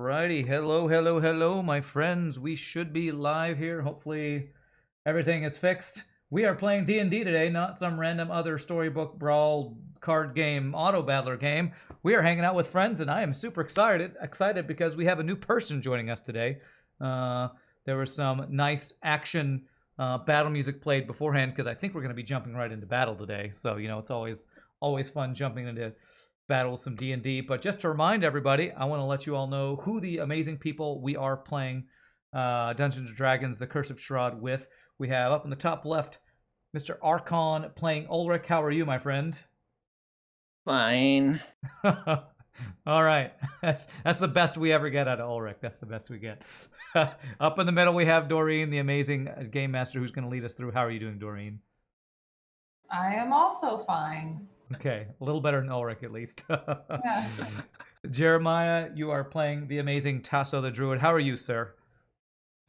Alrighty, hello, my friends. We should be live here. Hopefully, everything is fixed. We are playing D&D today, not some random other storybook brawl card game, auto battler game. We are hanging out with friends, and I am super excited because we have a new person joining us today. There was some nice action battle music played beforehand because I think we're going to be jumping right into battle today. So it's always fun jumping into battle some D&D. But just to remind everybody, I want to let you all know who the amazing people we are playing Dungeons & Dragons The Curse of Strahd with. We have up in the top left Mr. Archon playing Ulrich. How are you, my friend? Fine. All right. That's the best we ever get out of Ulrich. That's the best we get. Up in the middle, we have Doreen, the amazing game master who's going to lead us through. How are you doing, Doreen? I am also fine. Okay, a little better than Ulrich at least. Yeah. Jeremiah, you are playing the amazing Tasso the Druid. How are you, sir?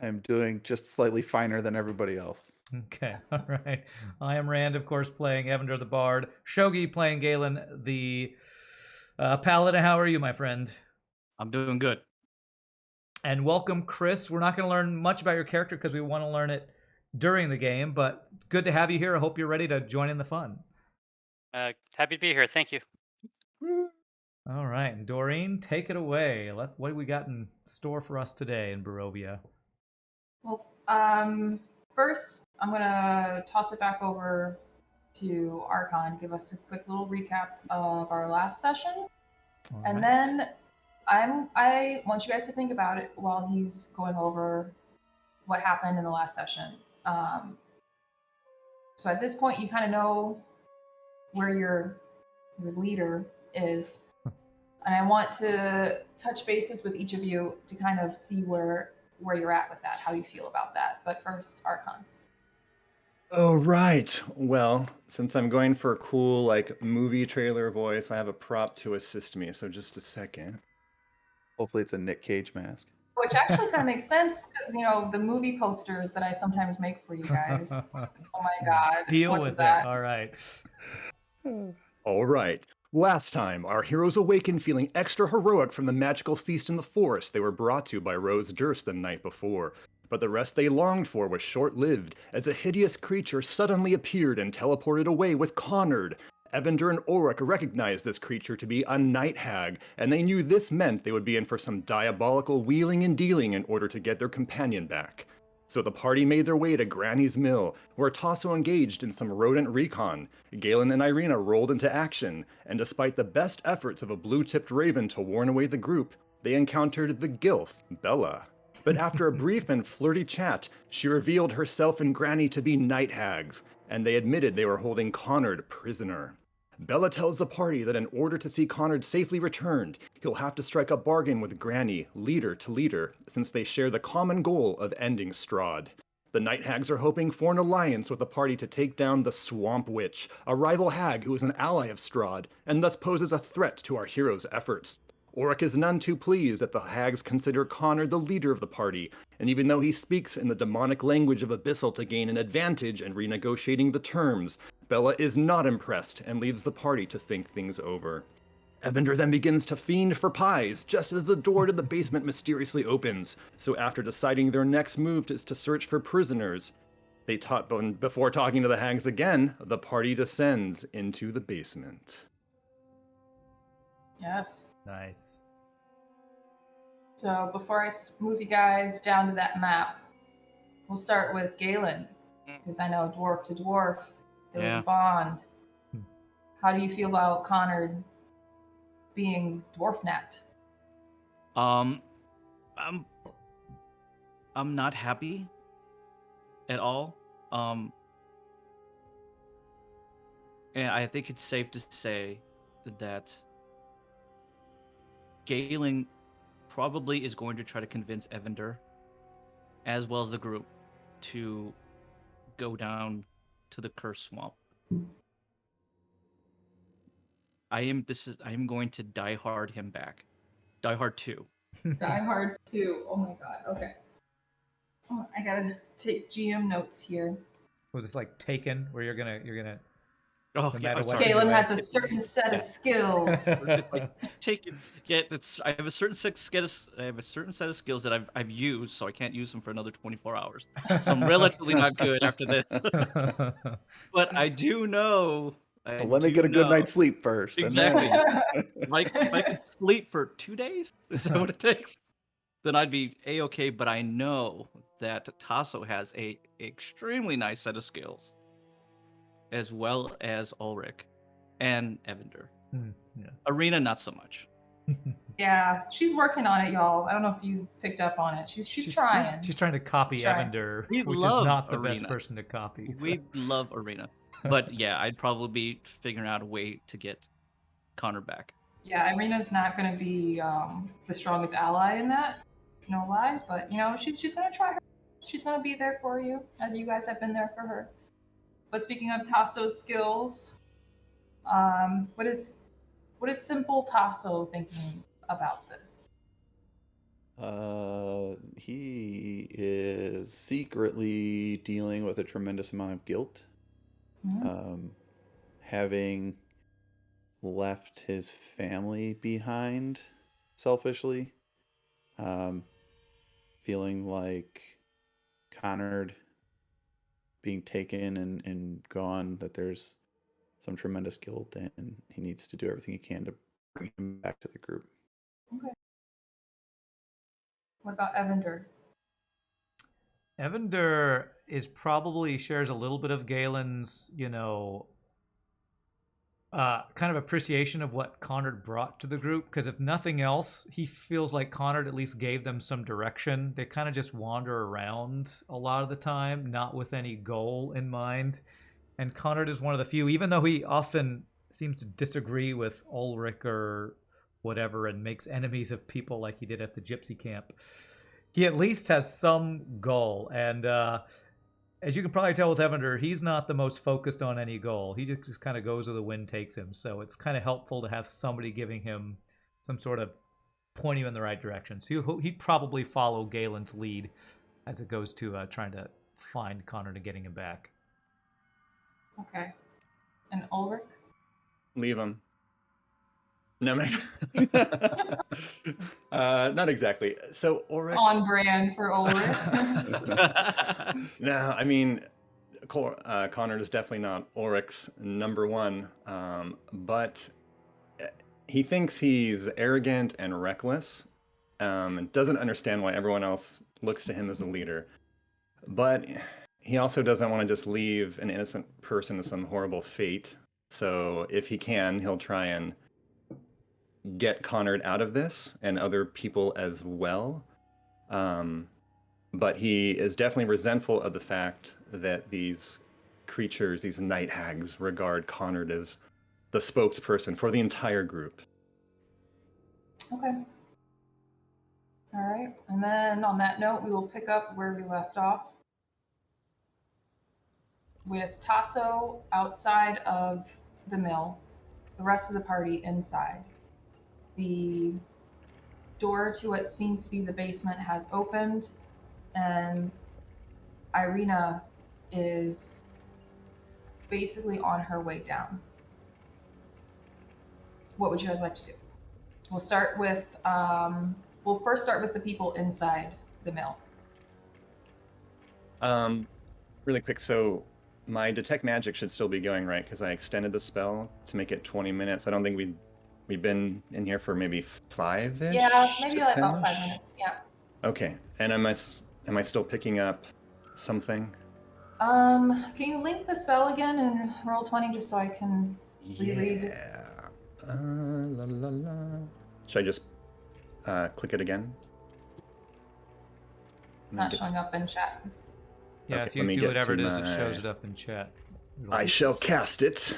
I'm doing just slightly finer than everybody else. Okay, all right. I am Rand, of course, playing Evander the Bard. Shogi playing Galen the Paladin. How are you, my friend? I'm doing good. And welcome, Chris. We're not going to learn much about your character because we want to learn it during the game, but good to have you here. I hope you're ready to join in the fun. Happy to be here. Thank you. All right, and Doreen, take it away. What do we got in store for us today in Barovia? Well, first, I'm going to toss it back over to Archon, give us a quick little recap of our last session. All And right. then I want you guys to think about it while he's going over what happened in the last session. So at this point, you kind of know where your leader is. And I want to touch bases with each of you to kind of see where you're at with that, how you feel about that. But first, Archon. Oh, right. Well, since I'm going for a cool, movie trailer voice, I have a prop to assist me, so just a second. Hopefully it's a Nick Cage mask. Which actually kind of makes sense because, the movie posters that I sometimes make for you guys. Oh my God. Deal what with is that? it. All right. All right. Last time, our heroes awakened feeling extra heroic from the magical feast in the forest they were brought to by Rose Durst the night before. But the rest they longed for was short-lived, as a hideous creature suddenly appeared and teleported away with Connard. Evander and Ulrich recognized this creature to be a night hag, and they knew this meant they would be in for some diabolical wheeling and dealing in order to get their companion back. So the party made their way to Granny's Mill, where Tasso engaged in some rodent recon. Galen and Irina rolled into action, and despite the best efforts of a blue-tipped raven to warn away the group, they encountered the Gilf, Bella. But after a brief and flirty chat, she revealed herself and Granny to be night hags, and they admitted they were holding Connard prisoner. Bella tells the party that in order to see Connard safely returned, he'll have to strike a bargain with Granny, leader to leader, since they share the common goal of ending Strahd. The Night Hags are hoping for an alliance with the party to take down the Swamp Witch, a rival hag who is an ally of Strahd, and thus poses a threat to our heroes' efforts. Ulrich is none too pleased that the hags consider Connard the leader of the party, and even though he speaks in the demonic language of Abyssal to gain an advantage in renegotiating the terms, Bella is not impressed and leaves the party to think things over. Evander then begins to fiend for pies, just as the door to the basement mysteriously opens, so after deciding their next move is to search for prisoners, before talking to the hags again, the party descends into the basement. Yes. Nice. So before I move you guys down to that map, we'll start with Galen, because I know dwarf to dwarf, there was a bond. How do you feel about Connard being dwarf napped? I'm not happy at all. And I think it's safe to say that Galen probably is going to try to convince Evander, as well as the group, to go down to the Curse Swamp. I am going to Die Hard him back. Die Hard 2. Die Hard 2. Oh my God. Okay. Oh, I gotta take GM notes here. Was this like Taken, where you're gonna Oh, no yeah, matter I'm what sorry. you Galen do. has a certain set of skills. It's like take it. Yeah, I have a certain set of skills that I've used, so I can't use them for another 24 hours. So I'm relatively not good after this. But I do know. I But let me do get a good know night's sleep first. exactly. And If I could sleep for 2 days, is that what it takes? Then I'd be a-okay. But I know that Tasso has a extremely nice set of skills, as well as Ulrich and Evander. Hmm, yeah. Arena, not so much. Yeah, she's working on it, y'all. I don't know if you picked up on it. She's trying. She's trying to copy She's trying. Evander, We which is love not the best Arena. person to copy. so. We love Arena. But yeah, I'd probably be figuring out a way to get Connor back. Yeah, Irina's not going to be the strongest ally in that, no lie. But she's going to try her. She's going to be there for you, as you guys have been there for her. But speaking of Tasso's skills, what is simple Tasso thinking about this? he is secretly dealing with a tremendous amount of guilt. Mhm. Having left his family behind selfishly, feeling like Connard being taken and gone, that there's some tremendous guilt, and he needs to do everything he can to bring him back to the group. Okay. What about Evander? Evander is probably shares a little bit of Galen's, kind of appreciation of what Connard brought to the group. Because if nothing else, he feels like Connard at least gave them some direction. They kind of just wander around a lot of the time, not with any goal in mind. And Connard is one of the few, even though he often seems to disagree with Ulrich or whatever and makes enemies of people like he did at the gypsy camp, he at least has some goal. And as you can probably tell with Evander, he's not the most focused on any goal. He just kind of goes where the wind takes him. So it's kind of helpful to have somebody giving him some sort of pointing him in the right direction. So he'd probably follow Galen's lead as it goes to trying to find Connor and getting him back. Okay. And Ulrich? Leave him. No, man. Not exactly. So Ulrich. On brand for Ulrich. No, I mean, Connor is definitely not Ulrich's number one, but he thinks he's arrogant and reckless, and doesn't understand why everyone else looks to him as a leader. But he also doesn't want to just leave an innocent person to some horrible fate. So if he can, he'll try and get Connard out of this and other people as well. But he is definitely resentful of the fact that these creatures, these night hags, regard Connard as the spokesperson for the entire group. Okay. All right. And then on that note, we will pick up where we left off with Tasso outside of the mill, the rest of the party inside. The door to what seems to be the basement has opened, and Irina is basically on her way down. What would you guys like to do? We'll start with, we'll first start with the people inside the mill. Really quick, so my detect magic should still be going, right? Because I extended the spell to make it 20 minutes. I don't think we've been in here for maybe 5-ish? Yeah, maybe like about 5 10-ish? minutes. Yeah. Okay, and am I still picking up something? Can you link the spell again and roll 20 just so I can reread? Yeah. La, la, la. Should I just click it again? It's not showing up in chat. Yeah, Okay, if you let me do get whatever to it is, it shows my- it up in chat. I shall cast it,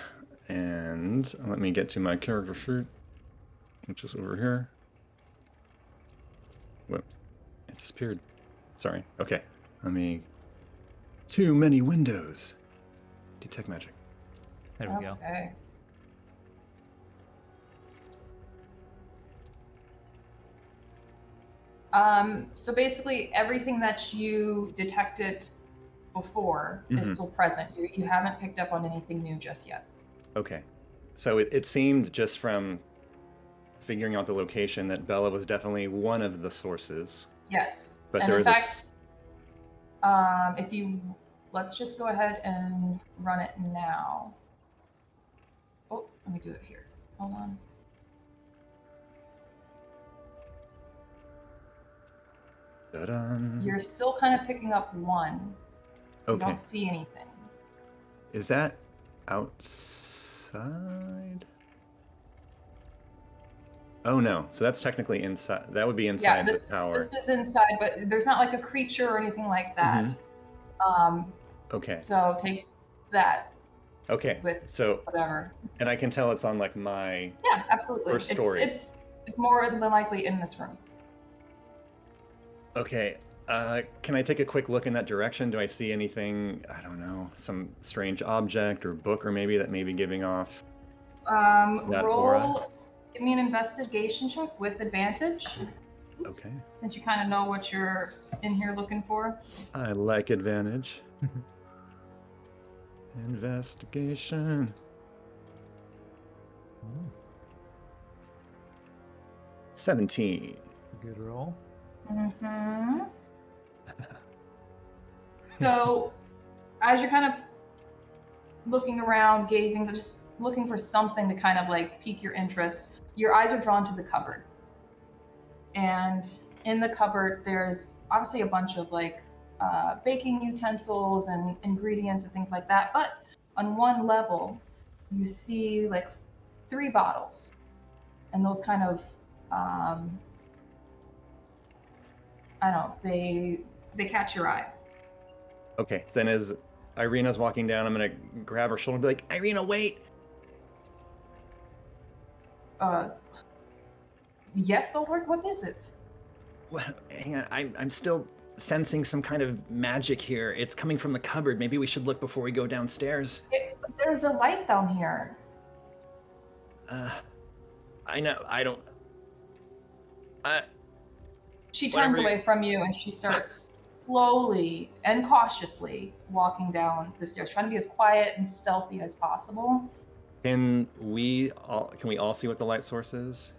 and let me get to my character sheet, which is over here. Whoop, it disappeared. Sorry. Okay, let me. Too many windows. Detect magic. There we go. Okay. So basically, everything that you detected before is still present. You haven't picked up on anything new just yet. Okay. So it seemed just from figuring out the location that Bella was definitely one of the sources. Yes. But And there in is a fact, if you let's just go ahead and run it now. Oh, let me do it here. Hold on. Ta-dum. You're still kind of picking up one. You Okay. don't see anything. Is that outside? Oh no. So that's technically inside. That would be inside Yeah, the tower. this is inside, but there's not like a creature or anything like that. Okay. So take that Okay. with So, whatever. and I can tell it's on like my Yeah, absolutely. first story. It's more than likely in this room. Okay. Can I take a quick look in that direction? Do I see anything? I don't know, some strange object or book, or maybe that may be giving off that aura? Roll. Give me an investigation check with advantage. Okay. Since you kind of know what you're in here looking for. I like advantage. Investigation. 17. Good roll. Mm-hmm. So, as you're kind of looking around, gazing, just looking for something to kind of like pique your interest, your eyes are drawn to the cupboard. And in the cupboard, there's obviously a bunch of like baking utensils and ingredients and things like that. But on one level, you see like 3 bottles, and those kind of I don't know, they catch your eye. Okay, then as Irina's walking down, I'm gonna grab her shoulder and be like, Irina, wait! Yes, Ulrich, what is it? Well, hang on, I'm still sensing some kind of magic here. It's coming from the cupboard. Maybe we should look before we go downstairs. There's a light down here. I know, I don't... She turns Whatever you- away from you and she starts slowly and cautiously walking down the stairs, trying to be as quiet and stealthy as possible. Can we all see what the light source is?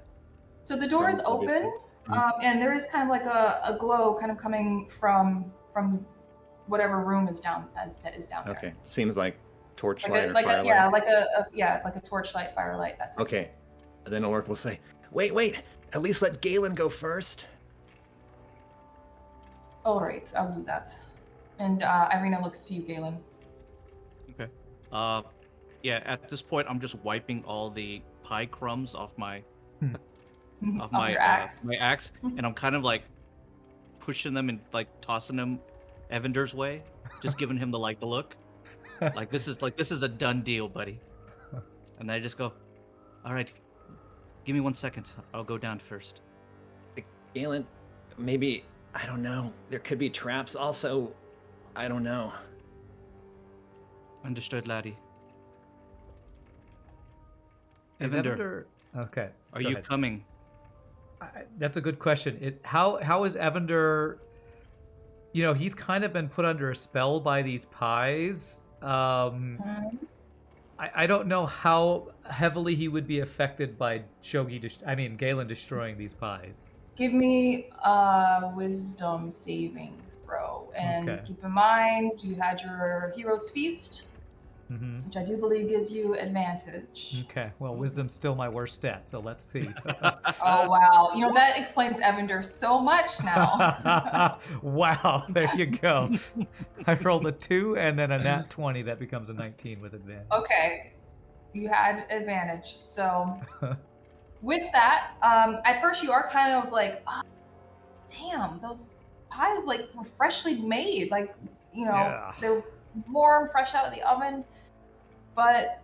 So the door is Obviously. open, and there is kind of like a glow kind of coming from whatever room is down down there. Okay, seems like torchlight or Like firelight. like a torchlight, firelight. That's Okay, and then Ulrich will say, wait, at least let Galen go first. All right, I'll do that. And Irina looks to you, Galen. Okay. Yeah. At this point, I'm just wiping all the pie crumbs off my Of your axe. my axe, and I'm kind of like pushing them and like tossing them Evander's way, just giving him the look. Like this is a done deal, buddy. And then I just go, all right, give me 1 second. I'll go down first. Galen, maybe, I don't know, there could be traps also. I don't know. Understood, laddie. Is Evander, okay. are go you ahead. coming? That's a good question. How is Evander? You know, he's kind of been put under a spell by these pies. Mhm. I don't know how heavily he would be affected by Galen destroying these pies. Give me a wisdom saving throw. And Okay. keep in mind, you had your hero's feast, Mm-hmm. which I do believe gives you advantage. Okay. Well, wisdom's still my worst stat, so let's see. Oh, wow. You know, that explains Evander so much now. Wow, there you go. I rolled a 2 and then a nat 20. That becomes a 19 with advantage. Okay. You had advantage. So, with that, at first you are kind of like, oh, damn, those pies like were freshly made. Like, you know, Yeah. they're warm, fresh out of the oven. But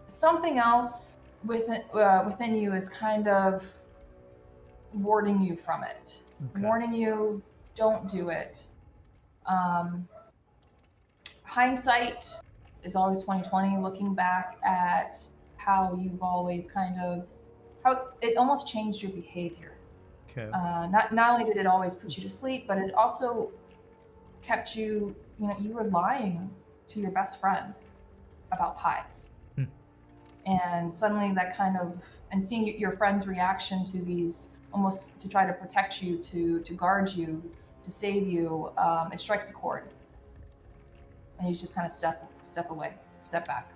something else within you is kind of warding you from it, Okay. warning you, don't do it. Hindsight is always 2020. Looking back at how you've always how it almost changed your behavior. Okay. Not only did it always put you to sleep, but it also kept you. You know, you were lying to your best friend about pies. and suddenly that kind of, and seeing your friend's reaction to these, almost to try to protect you, to guard you, to save you, it strikes a chord, and you just kind of step away, step back.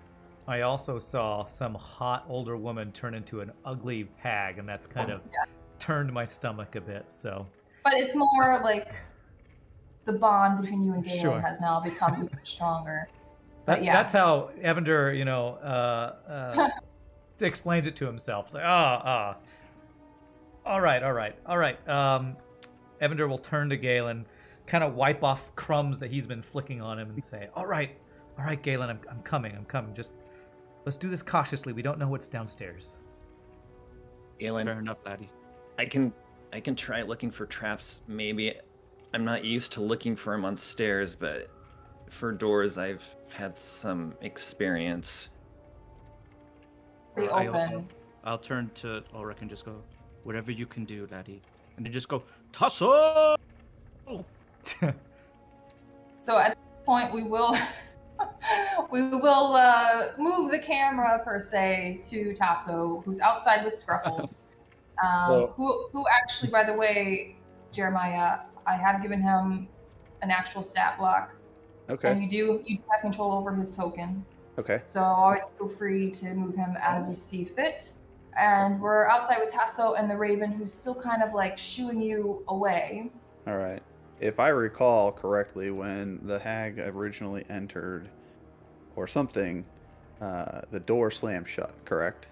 I also saw some hot older woman turn into an ugly hag, and that's kind of turned my stomach a bit. So, but it's more like the bond between you and Galen Sure. has now become even stronger. But that's how Evander, explains it to himself. It's like, all right. Evander will turn to Galen, kind of wipe off crumbs that he's been flicking on him, and say, all right, Galen, I'm coming. Just let's do this cautiously. We don't know what's downstairs. Fair Galen, enough, laddie. I can try looking for traps. Maybe I'm not used to looking for them on stairs, but for doors, I've had some experience. they open. I'll turn to Ulrich and just go, whatever you can do, laddie. And then just go, Tasso! So at this point, we will move the camera per se to Tasso, who's outside with Scruffles. Who actually, by the way, Jeremiah, I have given him an actual stat block. Okay. And you have control over his token. Okay. So always feel free to move him as you see fit. And we're outside with Tasso and the Raven, who's still kind of like shooing you away. All right. If I recall correctly, when the hag originally entered, or something, the door slammed shut. Correct?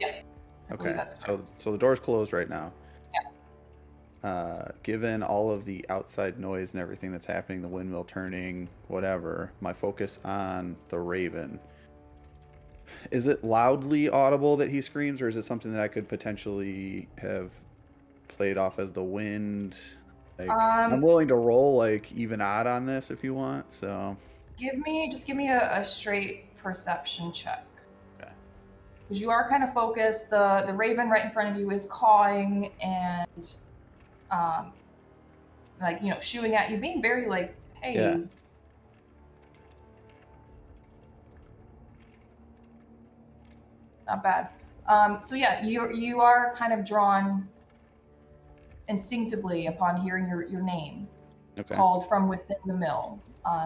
Yes. I believe Okay. that's correct. So the door's closed right now. Yeah. Given all of the outside noise and everything that's happening, the windmill turning, whatever, my focus on the Raven. Is it loudly audible that he screams, or is it something that I could potentially have played off as the wind? Like, I'm willing to roll like even odd on this if you want. So give me a straight perception check. Okay. Because you are kind of focused. The Raven right in front of you is cawing and shooing at you, being very like, hey. Yeah. Not bad. So yeah, you are kind of drawn instinctively upon hearing your name called from within the mill.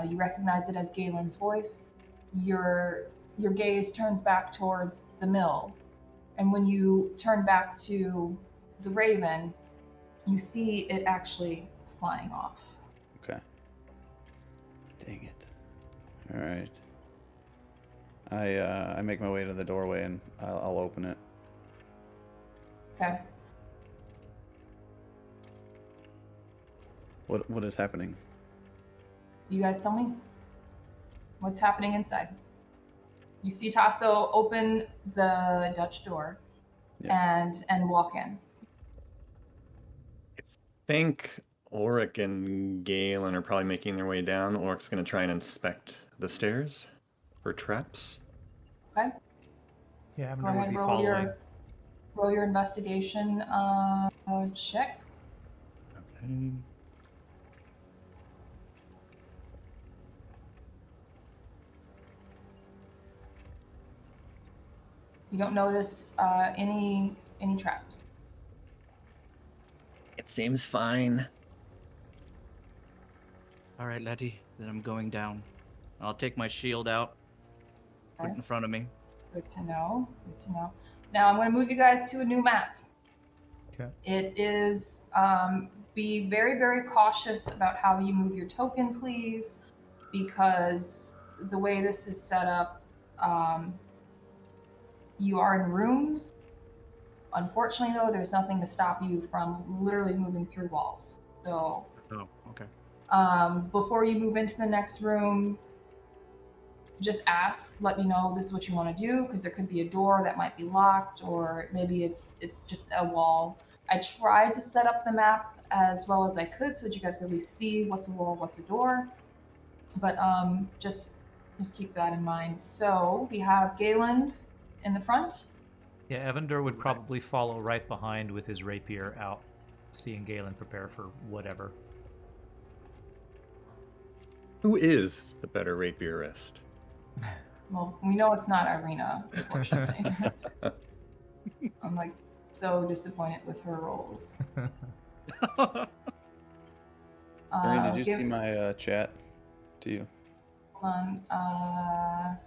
You recognize it as Galen's voice. Your gaze turns back towards the mill, and when you turn back to the Raven, you see it actually flying off. Okay. Dang it. All right. I make my way to the doorway and I'll open it. Okay. What is happening? You guys tell me what's happening inside. You see Tasso open the Dutch door and walk in. I think Ulrich and Galen are probably making their way down. Ulrich's going to try and inspect the stairs for traps. Okay. Yeah, Go Evander would ahead, be roll following. your investigation check. Okay. You don't notice any traps. It seems fine. All right, laddie. Then I'm going down. I'll take my shield out. Put it in front of me. Good to know. Now I'm going to move you guys to a new map. Okay. It is be very, very cautious about how you move your token, please, because the way this is set up, you are in rooms. Unfortunately, though, there's nothing to stop you from literally moving through walls. So, Oh, okay. before you move into the next room, just ask, let me know this is what you want to do, because there could be a door that might be locked, or maybe it's just a wall. I tried to set up the map as well as I could so that you guys could at least see what's a wall, what's a door. But just keep that in mind. So we have Galen in the front. Yeah, Evander would probably follow right behind with his rapier out, seeing Galen prepare for whatever. Who is the better rapierist? Well, we know it's not Irina, unfortunately. I'm like so disappointed with her rolls. Irene, did you Give- see my chat to you? Hold on.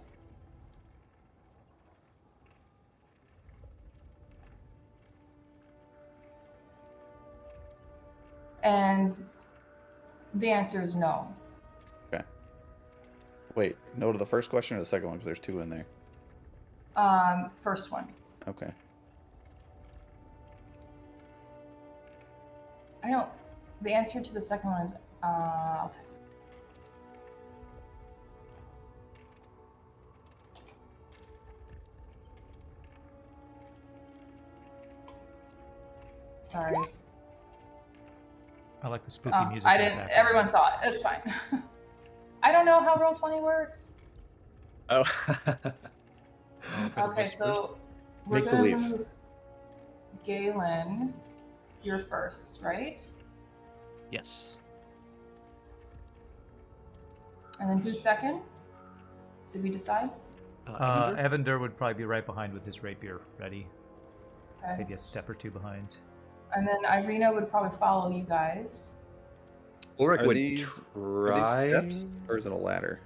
And the answer is no. Okay. Wait, no to the first question or the second one? Because there's two in there. First one. Okay. I don't. The answer to the second one is I'll text. Sorry. I like the spooky Oh, music. I in the didn't. background. Everyone saw it. It's fine. I don't know how Roll20 works. Oh. Oh, for the Okay, whispers. so we're Make gonna believe. move Galen. You're first, right? Yes. And then who's second? Did we decide? Evander? Evander would probably be right behind with his rapier ready. Okay. Maybe a step or two behind. And then Irina would probably follow you guys. Ulrich Are would these try. steps or is it a ladder?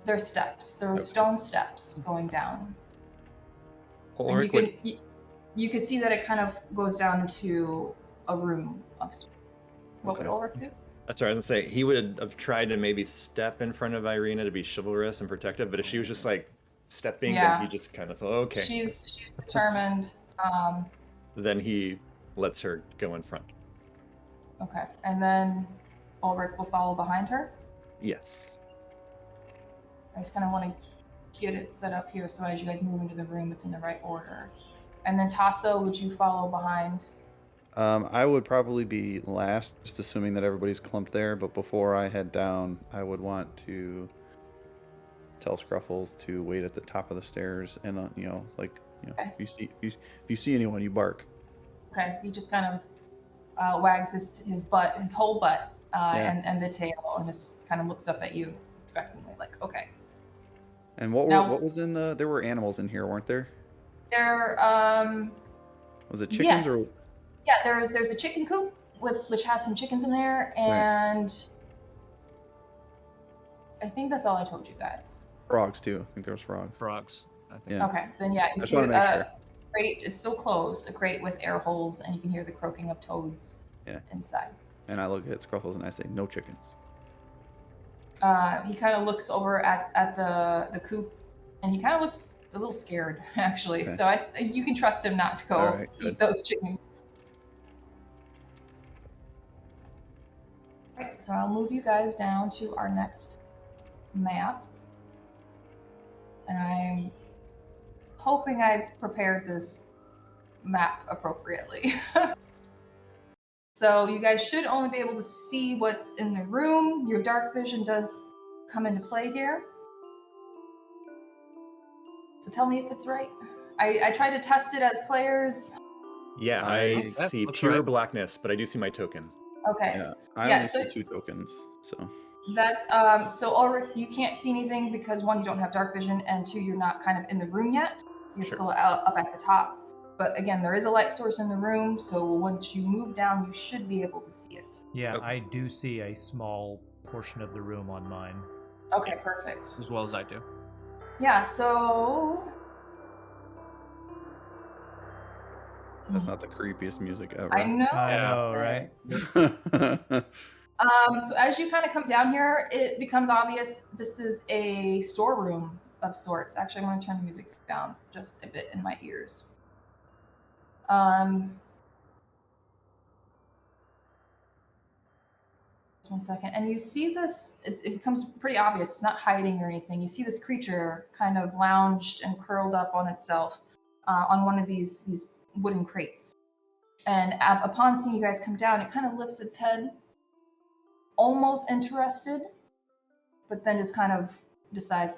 There's steps. There are Okay. stone steps going down. And Ulrich you would. could you could see that it kind of goes down to a room of sorts. What would Okay. Ulrich do? That's what I was gonna say. He would have tried to maybe step in front of Irina to be chivalrous and protective, but if she was just like stepping, Yeah. then he just kind of okay. She's determined. Then he lets her go in front. Okay. And then Ulrich will follow behind her. Yes. I just kind of want to get it set up here so as you guys move into the room, it's in the right order. And then Tasso, would you follow behind? I would probably be last, just assuming that everybody's clumped there. But before I head down, I would want to tell Scruffles to wait at the top of the stairs, and Okay. if you see anyone, you bark. Okay. He just kind of wags his butt, his whole butt, Yeah. and the tail, and just kind of looks up at you expectantly, like, okay. And what Now- was in the? There were animals in here, weren't there? There, Was it chickens yes. or? Yeah, there's a chicken coop which has some chickens in there, and I think that's all I told you guys. Frogs too. I think there was frogs. Frogs. I think. Yeah. Okay, then yeah, you Just see wanna make sure. a crate. It's still closed, a crate with air holes, and you can hear the croaking of toads inside. And I look at Scruffles and I say, "No chickens." He kind of looks over at the coop, and he kind of looks a little scared, actually. Okay. So you can trust him not to go All right, eat good. those chickens. Right, so I'll move you guys down to our next map. And I'm hoping I prepared this map appropriately. So you guys should only be able to see what's in the room. Your dark vision does come into play here. So tell me if it's right. I tried to test it as players. Yeah, I- I That see looks pure right. blackness, but I do see my token. Okay. Yeah, I Yeah, only so- see 2 tokens. So That's so Ulrich, you can't see anything because one, you don't have dark vision, and two, you're not kind of in the room yet. You're Sure. still up at the top. But again, there is a light source in the room, so once you move down, you should be able to see it. Yeah, Okay. I do see a small portion of the room on mine. Okay, perfect. As well as I do. Yeah, so that's not the creepiest music ever. I know. I Yeah. know, right? So as you kind of come down here, it becomes obvious this is a storeroom of sorts. Actually, I'm going to turn the music down just a bit in my ears. Just 1 second. And you see this, it becomes pretty obvious. It's not hiding or anything. You see this creature kind of lounged and curled up on itself on one of these wooden crates. And upon seeing you guys come down, it kind of lifts its head, almost interested, but then just kind of decides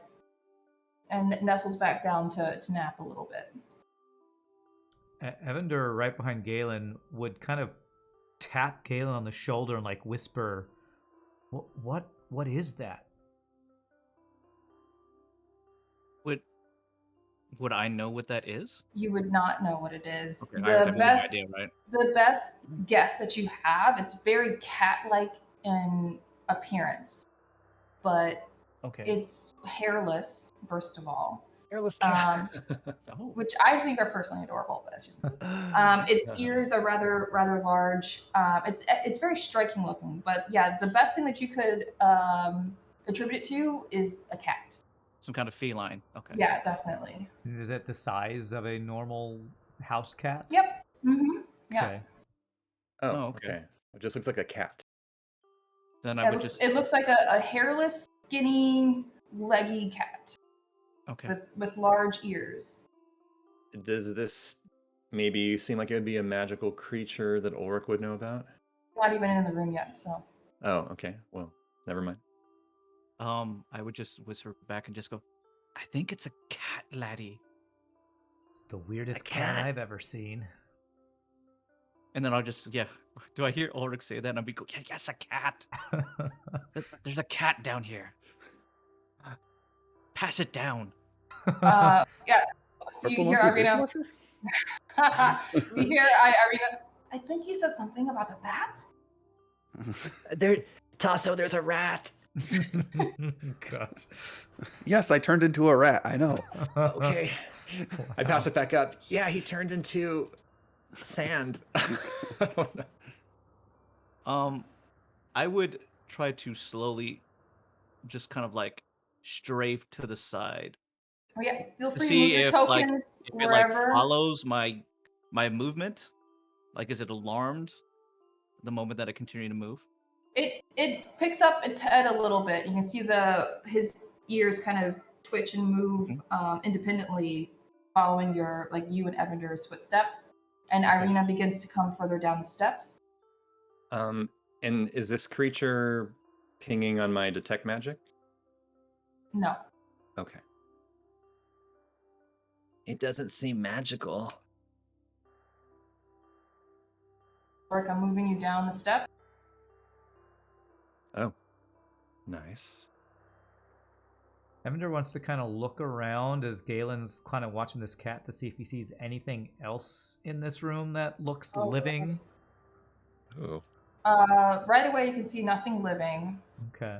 and nestles back down to nap a little bit. Evander, right behind Galen, would kind of tap Galen on the shoulder and like whisper, "What is that?" Would Would I know what that is? You would not know what it is. Okay, I have The no best, idea, right? the best guess that you have, it's very cat-like in appearance, but Okay. it's hairless. First of all, Hairless Oh, which I think are personally adorable, but that's just me. Its ears are rather large. It's very striking looking, but yeah, the best thing that you could attribute it to is a cat. some kind of feline. Okay. Yeah, definitely. Is it the size of a normal house cat? Yep. Mm-hmm. Yeah. Okay. Oh, Oh, okay. okay. It just looks like a cat. Then I It would looks, just it looks like a hairless, skinny, leggy cat okay. with large ears. Does this maybe seem like it would be a magical creature that Ulrich would know about? Not even in the room yet, so. Oh, okay. Well, never mind. I would just whisper back and just go, I think it's a cat, laddie. It's the weirdest A cat cat? I've ever seen. And then I'll just, yeah. Do I hear Ulrich say that? And I'll be go, yeah, yes, a cat. There's a cat down here. Pass it down. Yes. So you hear Irina. You hear Irina. I think he said something about the bat. There, Tasso, there's a rat. God. Yes, I turned into a rat. I know. Okay. I pass it back up. Yeah, he turned into sand. I don't know. I would try to slowly just kind of like strafe to the side Oh, yeah, feel to free to move see your if tokens if it like wherever. follows my movement. Like, is it alarmed the moment that I continue to move? It picks up its head a little bit. You can see his ears kind of twitch and move independently, following you and Evander's footsteps. And Irina begins to come further down the steps. And is this creature pinging on my detect magic? No. Okay. It doesn't seem magical. Like I'm moving you down the step. Oh, nice. Evander wants to kind of look around as Galen's kind of watching this cat to see if he sees anything else in this room that looks living. Oh. Right away you can see nothing living, Okay.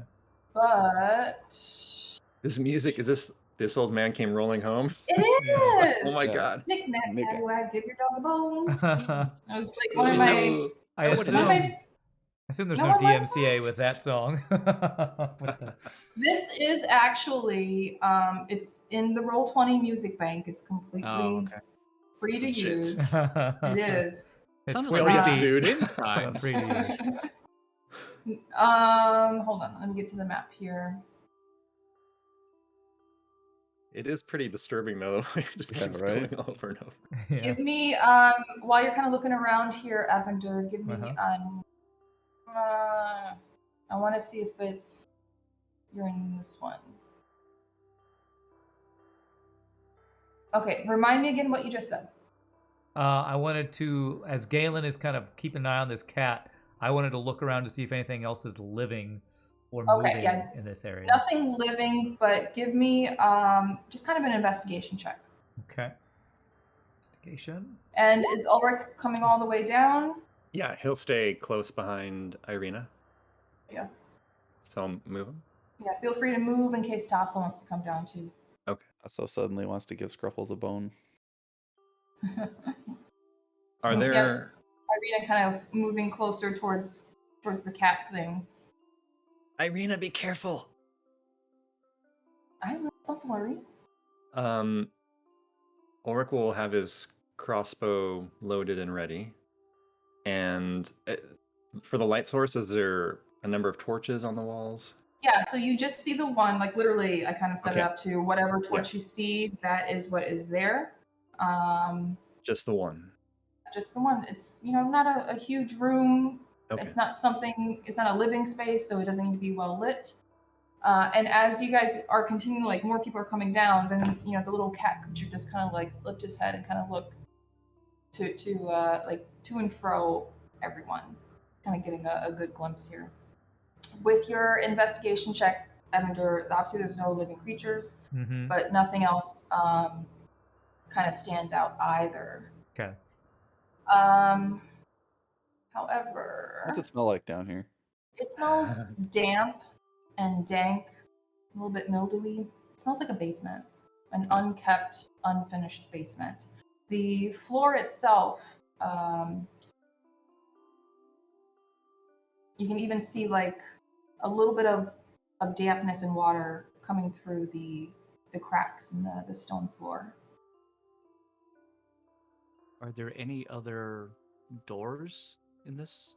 but This music, is this old man came rolling home? it is. Oh my Yeah. god. Knick-knack, Knick-knack. paddywhack, give your dog a bone. I It was like one of my. assume there's No no one likes DMCA with that song. What the- This is actually it's in the Roll20 music bank. It's completely Oh, okay. free to Shit. use. It is. It's Sounded free like to get be- sued. Times. free to use. Hold on. Let me get to the map here. It is pretty disturbing though. It just Yeah, keeps right? going over and over. Yeah. Give me while you're kind of looking around here, Evander. Give me I want to see if you're in this one. Okay, remind me again what you just said. I wanted to, as Galen is kind of keeping an eye on this cat, I wanted to look around to see if anything else is living or moving in this area. Nothing living, but give me just kind of an investigation check. Okay. Investigation. And is Ulrich coming all the way down? Yeah, he'll stay close behind Irina. Yeah. So I'll move him. Yeah, feel free to move in case Tassel wants to come down too. Okay. So suddenly wants to give Scruffles a bone. Are Yes, there Irina kind of moving closer towards the cat thing. Irina, be careful. I will, don't worry. Ulrich will have his crossbow loaded and ready. And for the light source, is there a number of torches on the walls? Yeah, so you just see the one, like literally I kind of set it Okay. up to whatever torch you see, that is what is there. Just the one. Just the one. It's, not a huge room. Okay. It's not a living space, so it doesn't need to be well lit. And as you guys are continuing, like more people are coming down, then the little cat creature just kind of like lift his head and kind of look to and fro everyone, kind of getting a good glimpse here. With your investigation check, Evander, obviously there's no living creatures, Mm-hmm. but nothing else kind of stands out either. Okay. However, What's it smell like down here? it smells damp and dank, a little bit mildewy. It smells like a basement, an unkept, unfinished basement. The floor itself, you can even see like a little bit of dampness and water coming through the cracks in the stone floor. Are there any other doors in this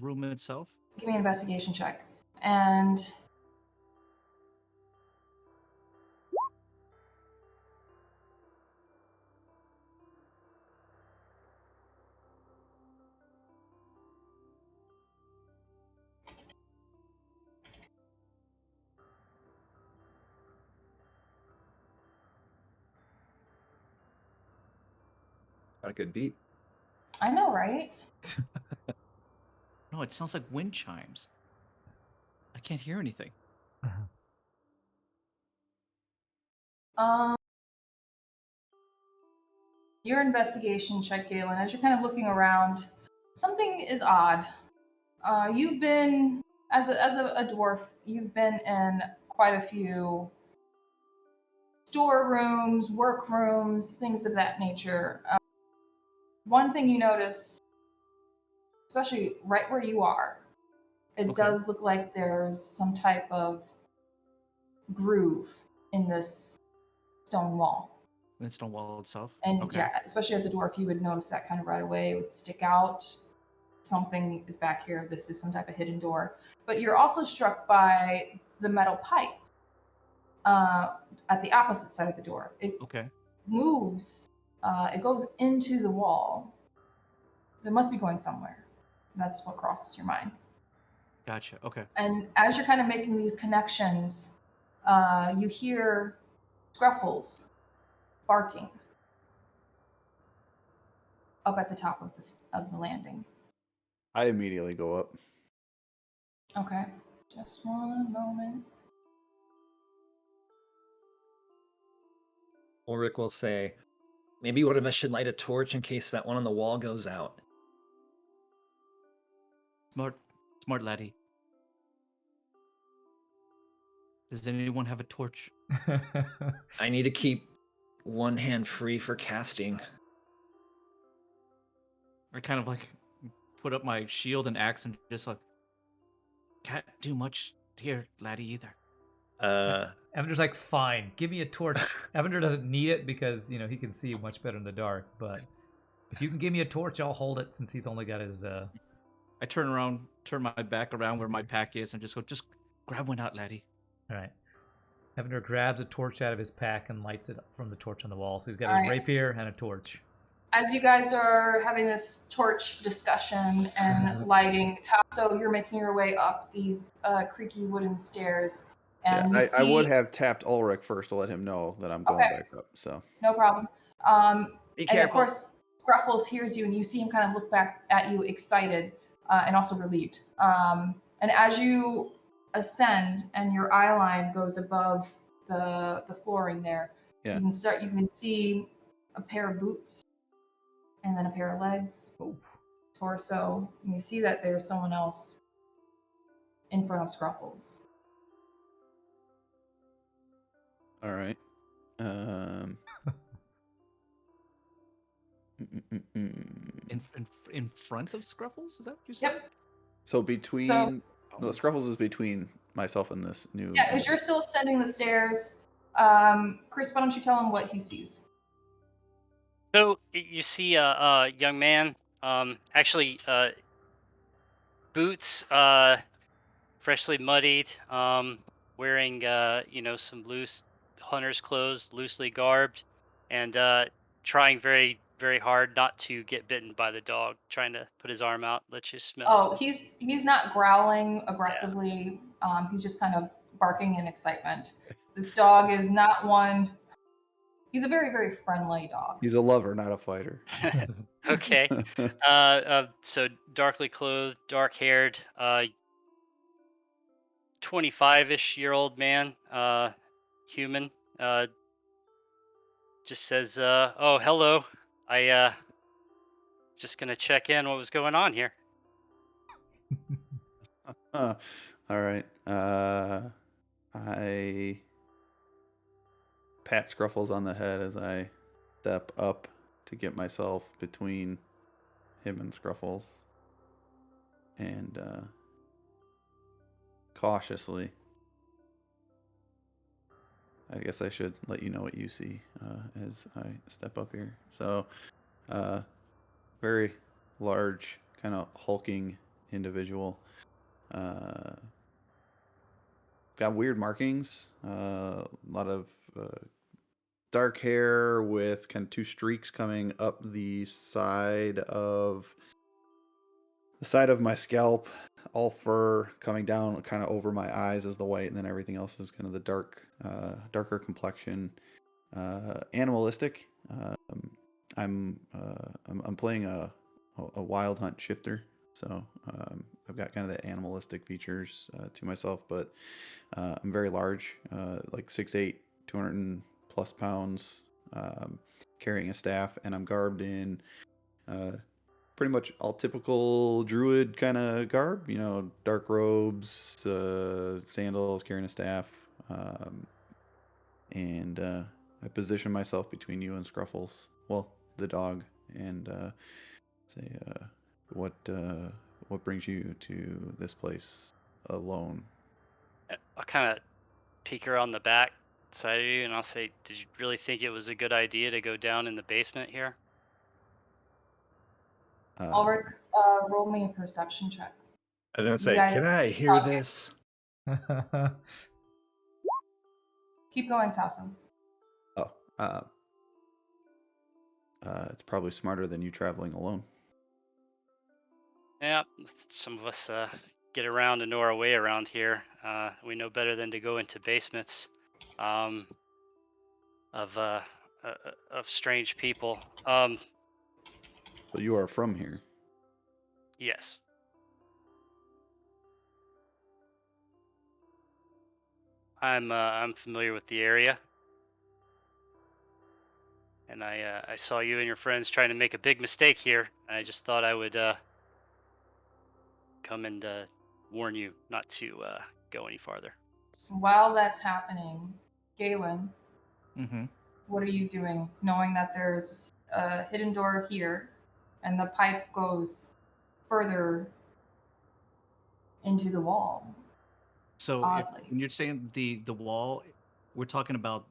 room itself? Give me an investigation check. And Got a good beat. I know, right? No, it sounds like wind chimes. I can't hear anything. Your investigation check, Galen, as you're kind of looking around, something is odd. You've been, as a dwarf, you've been in quite a few storerooms, workrooms, things of that nature. One thing you notice, especially right where you are, it Okay. does look like there's some type of groove in this stone wall. The stone wall itself. And Okay. yeah, especially as a dwarf, you would notice that kind of right away. It would stick out. Something is back here. This is some type of hidden door. But you're also struck by the metal pipe at the opposite side of the door. It Okay. moves. It goes into the wall. It must be going somewhere. That's what crosses your mind. Gotcha. Okay. And as you're kind of making these connections, you hear Scruffles barking up at the top of the landing. I immediately go up. Okay, just one moment. Ulrich will say, maybe one of us should light a torch in case that one on the wall goes out. Smart laddie. Does anyone have a torch? I need to keep one hand free for casting. I kind of like put up my shield and axe and just like, can't do much here, laddie, either. Evander's like, fine, give me a torch. Evander doesn't need it because, he can see much better in the dark, but if you can give me a torch, I'll hold it since he's only got his... I turn my back around where my pack is and just grab one out, laddie. All right. Evander grabs a torch out of his pack and lights it from the torch on the wall. So he's got his All right. rapier and a torch. As you guys are having this torch discussion and lighting, Tasso, you're making your way up these creaky wooden stairs. And you see... I would have tapped Ulrich first to let him know that I'm going back up. So No problem. Be and careful. of course, Scruffles hears you, and you see him kind of look back at you, excited and also relieved. And as you ascend, and your eye line goes above the flooring there, Yeah. you can see a pair of boots, and then a pair of legs, torso. And you see that there's someone else in front of Scruffles. all right. In front of Scruffles? Is that what you said? Yep. So between no, Scruffles is between myself and this new. Yeah, because you're still ascending the stairs. Chris, why don't you tell him what he sees? So you see a young man, boots, freshly muddied, wearing some loose hunter's clothes, loosely garbed, and trying very, very hard not to get bitten by the dog, trying to put his arm out, let you smell. Oh, he's not growling aggressively. He's just kind of barking in excitement. This dog is not one. He's a very, very friendly dog. He's a lover, not a fighter. Okay. So darkly clothed, dark haired, 25-ish year old man, human, just says, "Oh, hello. I just gonna check in. What was going on here?" All right. I pat Scruffles on the head as I step up to get myself between him and Scruffles, and cautiously, I guess I should let you know what you see as I step up here. So, very large, kind of hulking individual. Got weird markings. A lot of dark hair with kind of two streaks coming up the side of my scalp. All fur coming down kind of over my eyes is the white, and then everything else is kind of the darker complexion. Animalistic. I'm playing a wild hunt shifter, so I've got kind of the animalistic features to myself, but I'm very large, like 6'8", 200 plus pounds, carrying a staff, and I'm garbed in pretty much all typical druid kind of garb, dark robes, sandals, carrying a staff, and I position myself between you and Scruffles, well, the dog, and say, what brings you to this place alone? I'll kind of peek her on the back side of you, and I'll say, "Did you really think it was a good idea to go down in the basement here?" Ulrich, roll me a perception check. I was gonna You say, guys can I hear talk- this? Keep going, Tasso. Oh, it's probably smarter than you traveling alone. Yeah, some of us get around and know our way around here. We know better than to go into basements of strange people. So you are from here. Yes. I'm familiar with the area, and I saw you and your friends trying to make a big mistake here. And I just thought I would come and warn you not to go any farther. While that's happening, Galen, Mm-hmm. what are you doing, knowing that there's a hidden door here, and the pipe goes further into the wall? So Oddly. when you're saying the wall, we're talking about,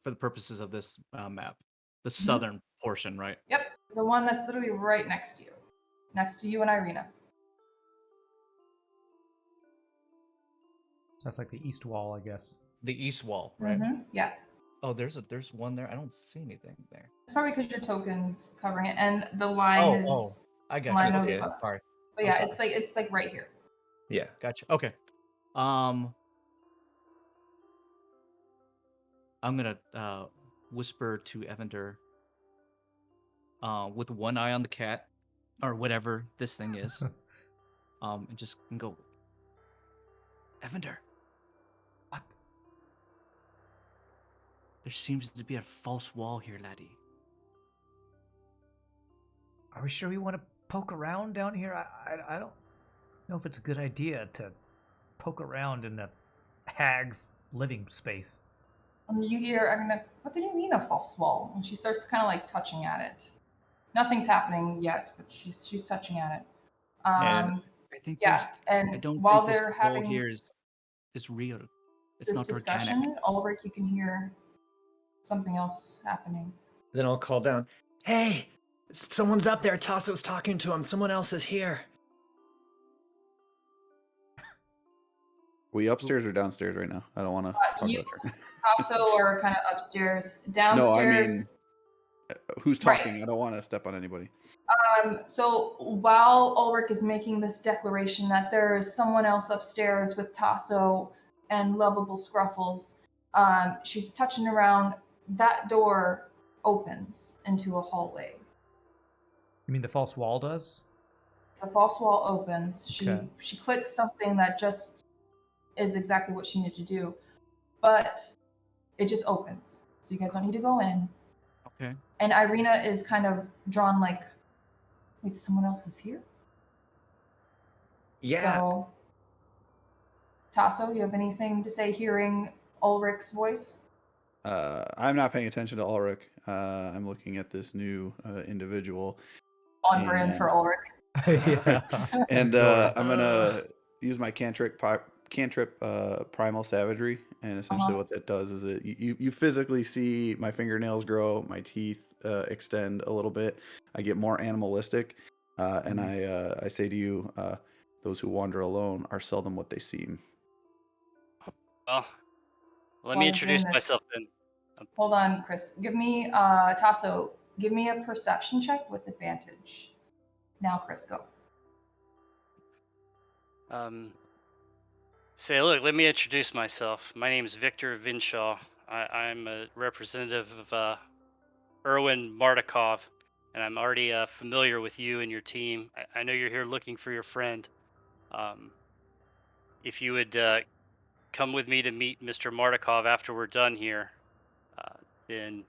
for the purposes of this map, the southern portion, right? Yep, the one that's literally right next to you and Irina. That's like the east wall, I guess. The east wall, right? Mm-hmm. Yeah, Oh, there's one there. I don't see anything there. it's probably because your token's covering it, and the line is I got line you. of. Okay, sorry. But I'm yeah, sorry. it's like right here. Yeah. Gotcha. Okay. I'm gonna whisper to Evander, with one eye on the cat, or whatever this thing is, and just go, Evander. What? There seems to be a false wall here, laddie. Are we sure we want to poke around down here? I don't know if it's a good idea to poke around in the hag's living space. And you hear Irina, what did you mean a false wall? And she starts kind of like touching at it. Nothing's happening yet, but she's touching at it. And I think Yeah, there's. and I don't while think this they're wall having here is real. It's this not discussion, organic. Ulrich, you can hear something else happening. then I'll call down, hey, someone's up there. Tasso's talking to him. Someone else is here. We upstairs or downstairs right now? I don't want to talk You about that. also are kind of upstairs. No, Downstairs. I mean, who's talking? Right. I don't want to step on anybody. So while Ulrich is making this declaration that there is someone else upstairs with Tasso and lovable Scruffles, she's touching around. That door opens into a hallway. You mean the false wall does? The false wall opens. Okay. She clicks something that just is exactly what she needed to do, but it just opens. So you guys don't need to go in. Okay. And Irina is kind of drawn like, wait, someone else is here? Yeah. So, Tasso, you have anything to say hearing Ulrich's voice? I'm not paying attention to Ulrich. I'm looking at this new individual. On brand for Ulrich. Yeah. And Adorable. I'm gonna use my cantrip primal savagery, and essentially what that does is it you physically see my fingernails grow, my teeth extend a little bit. I get more animalistic, and I say to you, those who wander alone are seldom what they seem. Well, let While me you're doing introduce this- myself then. Hold on, Chris. Give me, Tasso, give me a perception check with advantage. Now, Chris, go. Say, look, let me introduce myself. My name is Vince Vikshaw. I'm a representative of Erwin Mardakov, and I'm already familiar with you and your team. I know you're here looking for your friend. If you would come with me to meet Mr. Mardakov after we're done here, then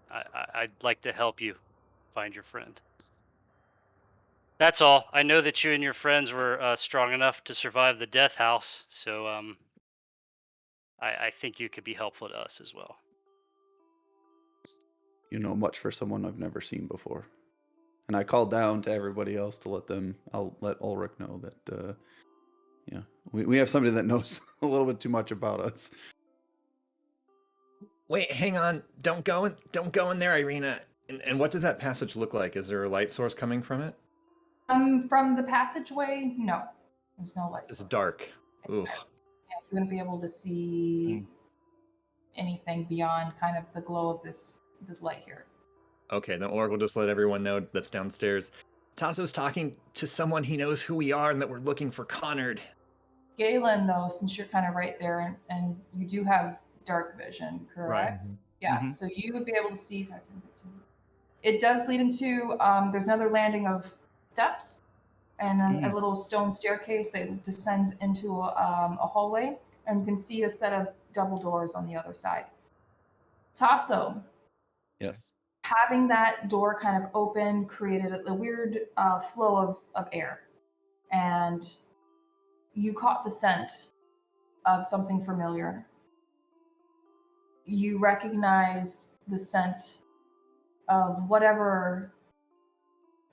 I'd like to help you find your friend. That's all. I know that you and your friends were strong enough to survive the death house, so I think you could be helpful to us as well. You know much for someone I've never seen before. And I called down to everybody else to I'll let Ulrich know that, we have somebody that knows a little bit too much about us. Wait, hang on. Don't go in there, Irina. And what does that passage look like? Is there a light source coming from it? From the passageway, no. There's no light It's source. dark. It's Ooh. dark. Yeah, you wouldn't be able to see anything beyond kind of the glow of this light here. Okay, then Ulrich will just let everyone know that's downstairs. Tasso's talking to someone he knows who we are and that we're looking for Connard. Galen, though, since you're kind of right there and you do have dark vision, correct? Mhm. Yeah, Mhm. so you would be able to see 5, 10, 15. It does lead into, there's another landing of steps and a little stone staircase that descends into a hallway, and you can see a set of double doors on the other side. Tasso, Yes. having that door kind of open created a weird flow of air, and you caught the scent of something familiar. You recognize the scent of whatever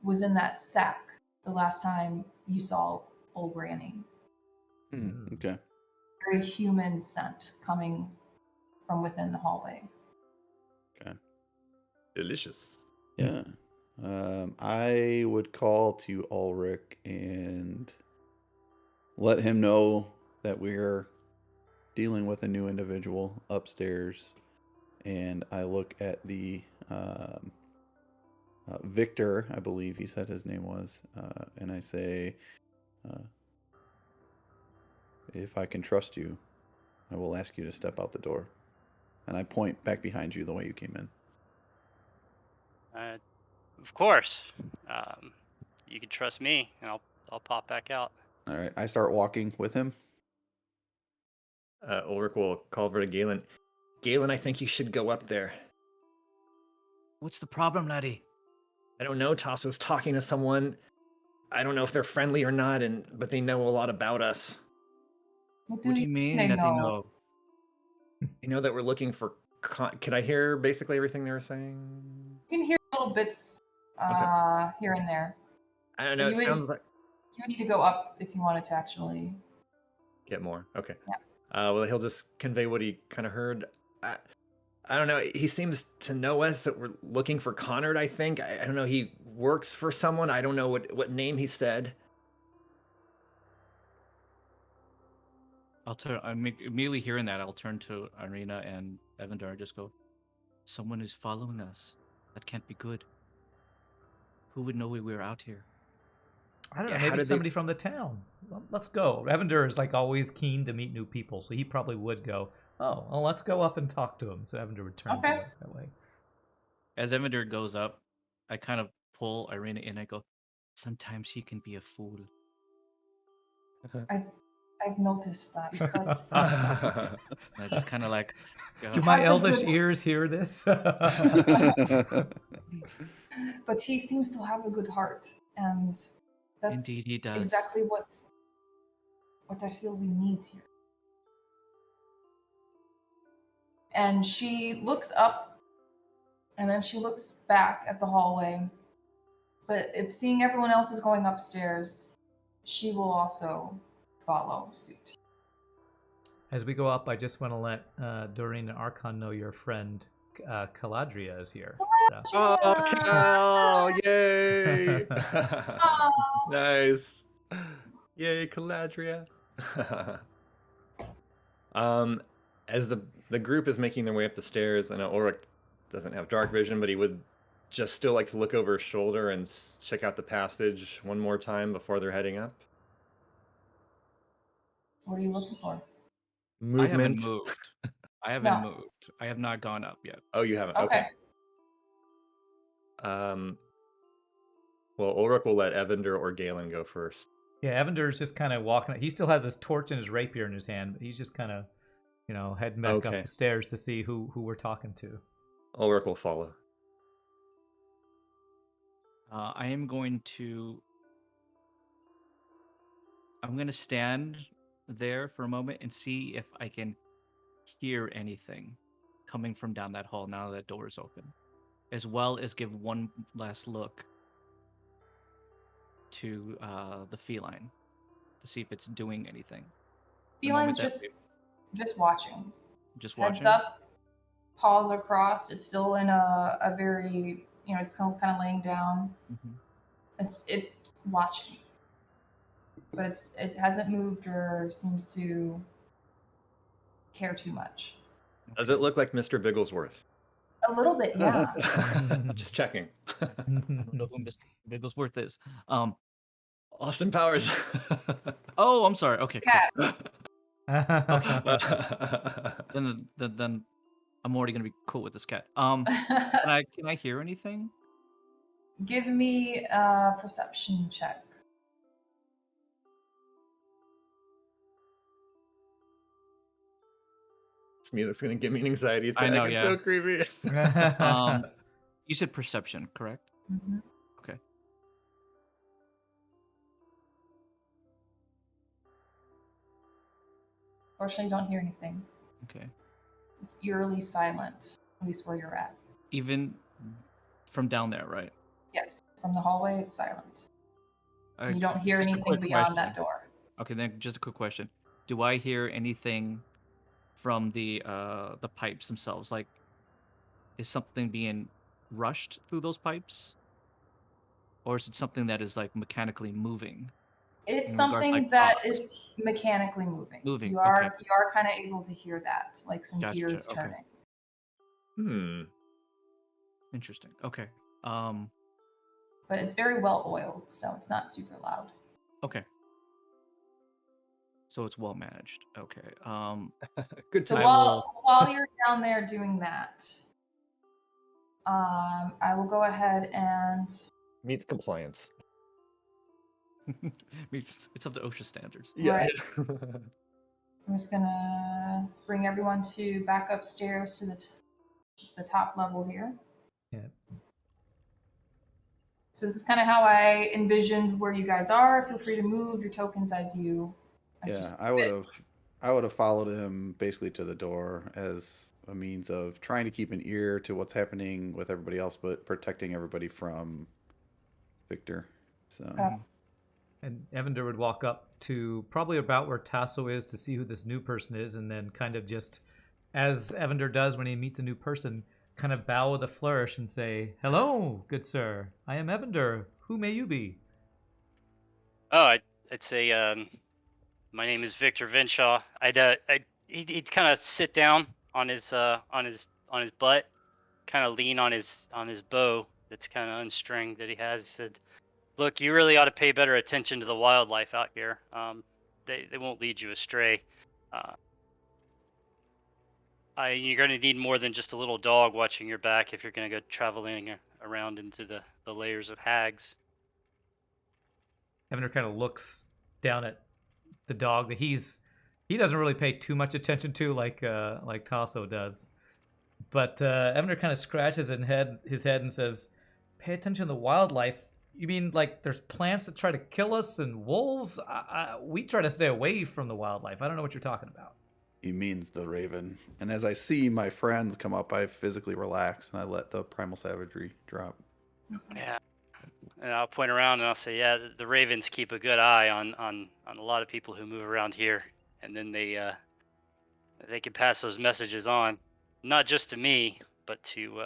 was in that sack the last time you saw old Granny. Okay. Very human scent coming from within the hallway. Delicious. Yeah. I would call to Ulrich and let him know that we're dealing with a new individual upstairs. And I look at the Viktor, I believe he said his name was, and I say, if I can trust you, I will ask you to step out the door. And I point back behind you the way you came in. Of course, you can trust me, and I'll pop back out. All right. I start walking with him. Ulrich will call over to Galen. Galen, I think you should go up there. What's the problem, laddie? I don't know. Tasso's talking to someone. I don't know if they're friendly or not, but they know a lot about us. What What do you mean they that they know? know? They know that we're looking for. Could I hear basically everything they were saying? You can hear little bits here and there. I don't know. You It would- sounds like You would need to go up if you wanted to actually. get more. Okay. Yeah. Well, he'll just convey what he kind of heard. I don't know. He seems to know us that we're looking for Connard. I think. I don't know. He works for someone. I don't know what name he said. Immediately hearing that, I'll turn to Irina and Evander and just go, someone is following us. That can't be good. Who would know we were out here? I don't Yeah, know. how Maybe did they- somebody from the town. Let's go. Evander is like always keen to meet new people, so he probably would go. Oh, well, let's go up and talk to him. So Evander would turn Okay. that way. As Evander goes up, I kind of pull Irina in. I go, sometimes he can be a fool. I've noticed that, but I just kind of like go, Do my Has a elvish good- ears hear this? but he seems to have a good heart, and that's Indeed he does. exactly what I feel we need here. And she looks up, and then she looks back at the hallway. But if seeing everyone else is going upstairs, she will also follow suit. As we go up, I just want to let Doreen and Archon know your friend Caladria is here. So. Oh, Cal! Yay! Nice. Yay, Caladria. As the group is making their way up the stairs, I know Ulrich doesn't have dark vision, but he would just still like to look over his shoulder and check out the passage one more time before they're heading up. What are you looking for? I haven't Movement. moved. I haven't No. moved. I have not gone up yet. Oh, you haven't. Okay. Well, Ulrich will let Evander or Galen go first. Yeah, Evander's just kind of walking. He still has his torch and his rapier in his hand, but he's just kind of, heading back up Okay. the stairs to see who we're talking to. Ulrich will follow. I am going to. I'm going to stand there for a moment and see if I can hear anything coming from down that hall now that door is open, as well as give one last look to the feline to see if it's doing anything. The moment Feline's that just watching. just watching. Heads up, paws are crossed. It's still in a very, it's still kind of laying down. Mhm. It's watching, but it hasn't moved or seems to care too much. Does it look like Mr. Bigglesworth? A little bit, yeah. Just checking. I don't know who Mr. Bigglesworth is. Austin Powers. Oh, I'm sorry. Okay, Cat. then I'm already gonna be cool with this cat. Can I hear anything? Give me a perception check. This music's gonna give me an anxiety attack. I know, It's yeah. so creepy. You said perception, correct? Mm-hmm. Okay. Fortunately, you don't hear anything. Okay. It's eerily silent, at least where you're at. Even from down there, right? Yes, from the hallway, it's silent. Uh, You don't hear just a anything quick beyond question. that door. Okay, then just a quick question. Do I hear anything from the pipes themselves? Like, is something being rushed through those pipes? Or is it something that is like mechanically moving? It's In regards, something like, that props. is mechanically moving. Moving, You are okay. kind of able to hear that, like some Gotcha, gears okay. turning. Interesting. Okay. But it's very well oiled, so it's not super loud. Okay. So it's well managed. Okay. Good So to I while you're down there doing that, I will go ahead and meets compliance. it's up to OSHA standards. Yeah. Right. I'm just gonna bring everyone to back upstairs to the top level here. Yeah. So this is kind of how I envisioned where you guys are. Feel free to move your tokens as you. Yeah, see I would fit. have followed him basically to the door as a means of trying to keep an ear to what's happening with everybody else, but protecting everybody from Viktor. So Okay. And Evander would walk up to probably about where Tasso is to see who this new person is, and then kind of just, as Evander does when he meets a new person, kind of bow with a flourish and say, "Hello, good sir. I am Evander. Who may you be?" Oh, I'd say my name is Vince Vikshaw. He'd kind of sit down on his butt, kind of lean on his bow that's kind of unstringed that he has. He said, "Look, you really ought to pay better attention to the wildlife out here. They won't lead you astray. You're going to need more than just a little dog watching your back if you're going to go traveling around into the layers of hags." Evander kind of looks down at the dog that he doesn't really pay too much attention to like Tasso does. But Evander kind of scratches his head and says, "Pay attention to the wildlife. You mean like there's plants that try to kill us and wolves? We try to stay away from the wildlife. I don't know what you're talking about." He means the raven. And as I see my friends come up, I physically relax and I let the primal savagery drop. Yeah. And I'll point around and I'll say, yeah, the ravens keep a good eye on a lot of people who move around here, and then they can pass those messages on, not just to me, but to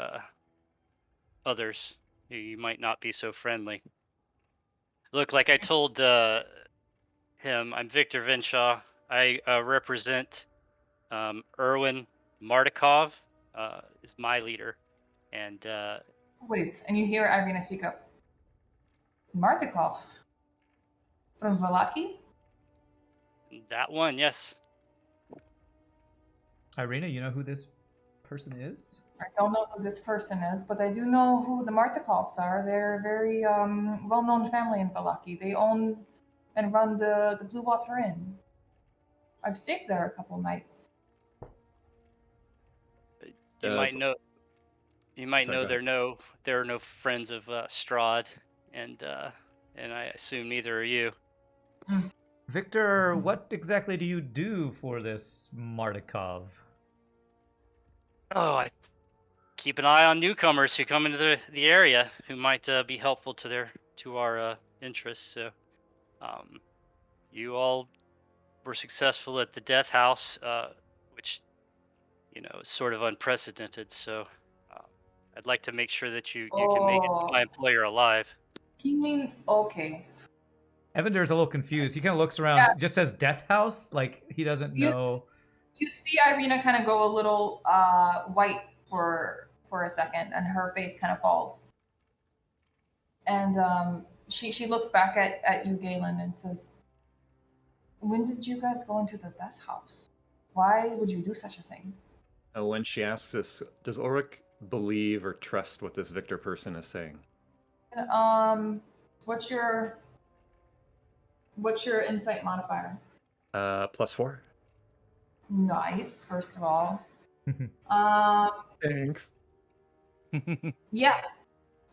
others who you might not be so friendly. Look, like I told him, I'm Viktor Vinshaw. I represent Erwin Martikov is my leader, and Wait, and you hear Irina speak up. Martikov from Valaki? that one, yes. Irina, you know who this person is? I don't know who this person is, but I do know who the Martikovs are. They're a very well-known family in Valaki. They own and run the Blue Water Inn. I've stayed there a couple nights. You might know. You might Sorry, know go there are no friends of Strahd, and I assume neither are you. Victor, what exactly do you do for this Martikov? Oh, I keep an eye on newcomers who come into the area who might be helpful to our interests. So, you all were successful at the Death House, which is sort of unprecedented. So, I'd like to make sure that you can make it to my employer alive. He means okay. Evander's a little confused. He kind of looks around. Yeah. Just says Death House, like he doesn't know. You see Irina kind of go a little white for a second, and her face kind of falls. And she looks back at you, Galen, and says, "When did you guys go into the Death House? Why would you do such a thing?" When she asks this, does Ulrich believe or trust what this Victor person is saying? What's your insight modifier? +4. Nice, first of all. Thanks. Yeah.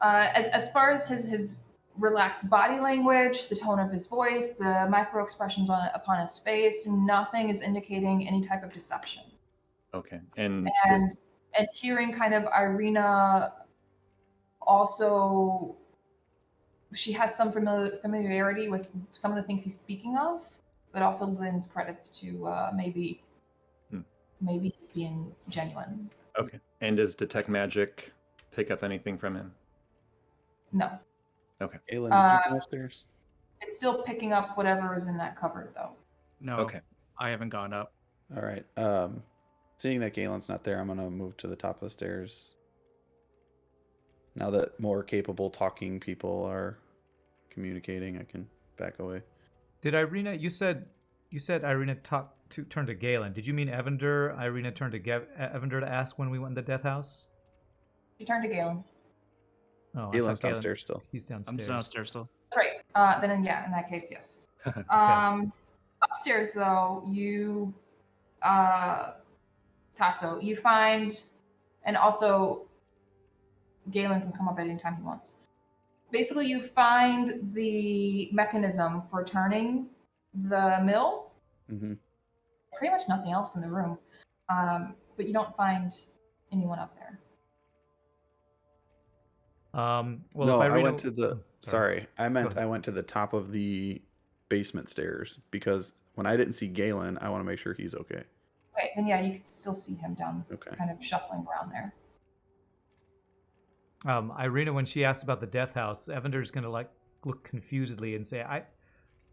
As far as his relaxed body language, the tone of his voice, the micro expressions upon his face, nothing is indicating any type of deception. Okay. And hearing kind of Irina also, she has some familiarity with some of the things he's speaking of, but also lends credits to maybe he's being genuine. Okay. And does detect magic pick up anything from him? No. Okay. Aelin, did you go upstairs? It's still picking up whatever is in that cupboard, though. No. Okay. I haven't gone up. All right. Seeing that Galen's not there, I'm going to move to the top of the stairs. Now that more capable talking people are communicating, I can back away. Did Irina? You said Irina turned to Galen. Did you mean Evander? Irina turned to Evander to ask when we went in the Death House. She turned to Galen. Oh, Galen's downstairs still. He's downstairs. I'm downstairs still. That's right. Then yeah, in that case, yes. Upstairs though, you Tasso, you find, and also Galen can come up at any time he wants. Basically, you find the mechanism for turning the mill. Mm-hmm. Pretty much nothing else in the room, but you don't find anyone up there. Well, no, if I went to the. sorry. I meant I went to the top of the basement stairs because when I didn't see Galen, I want to make sure he's okay. Okay, then yeah, you can still see him down, Okay. kind of shuffling around there. Irina, when she asked about the Death House, Evander's gonna like look confusedly and say, I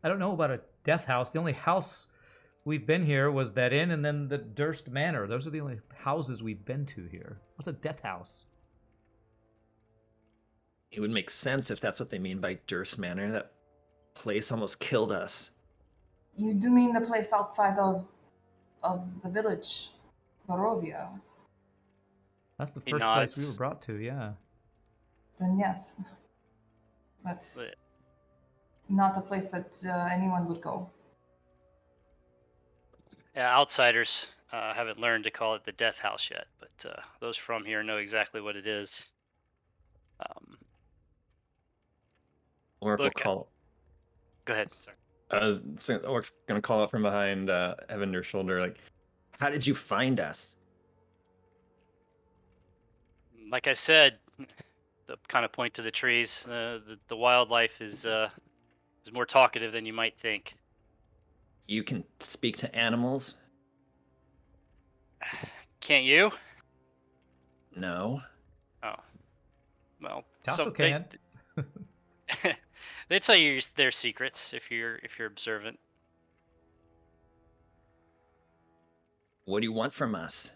don't know about a Death House. The only house we've been here was that inn and then the Durst Manor. Those are the only houses we've been to here. What's a Death House? It would make sense if that's what they mean by Durst Manor. That place almost killed us. You do mean the place outside of the village, Barovia? That's the He first place we nods. were brought to, yeah. Then yes, that's not the place that anyone would go. Outsiders haven't learned to call it the Death House yet, but those from here know exactly what it is. Orc will Look, call. go ahead. Sorry. Orc's gonna call out from behind Evander's shoulder, like, "How did you find us?" Like I said, the kind of point to the trees. The wildlife is more talkative than you might think. You can speak to animals? Can't you? No. Oh, well, Tasso can. they tell you their secrets if you're observant. What do you want from us?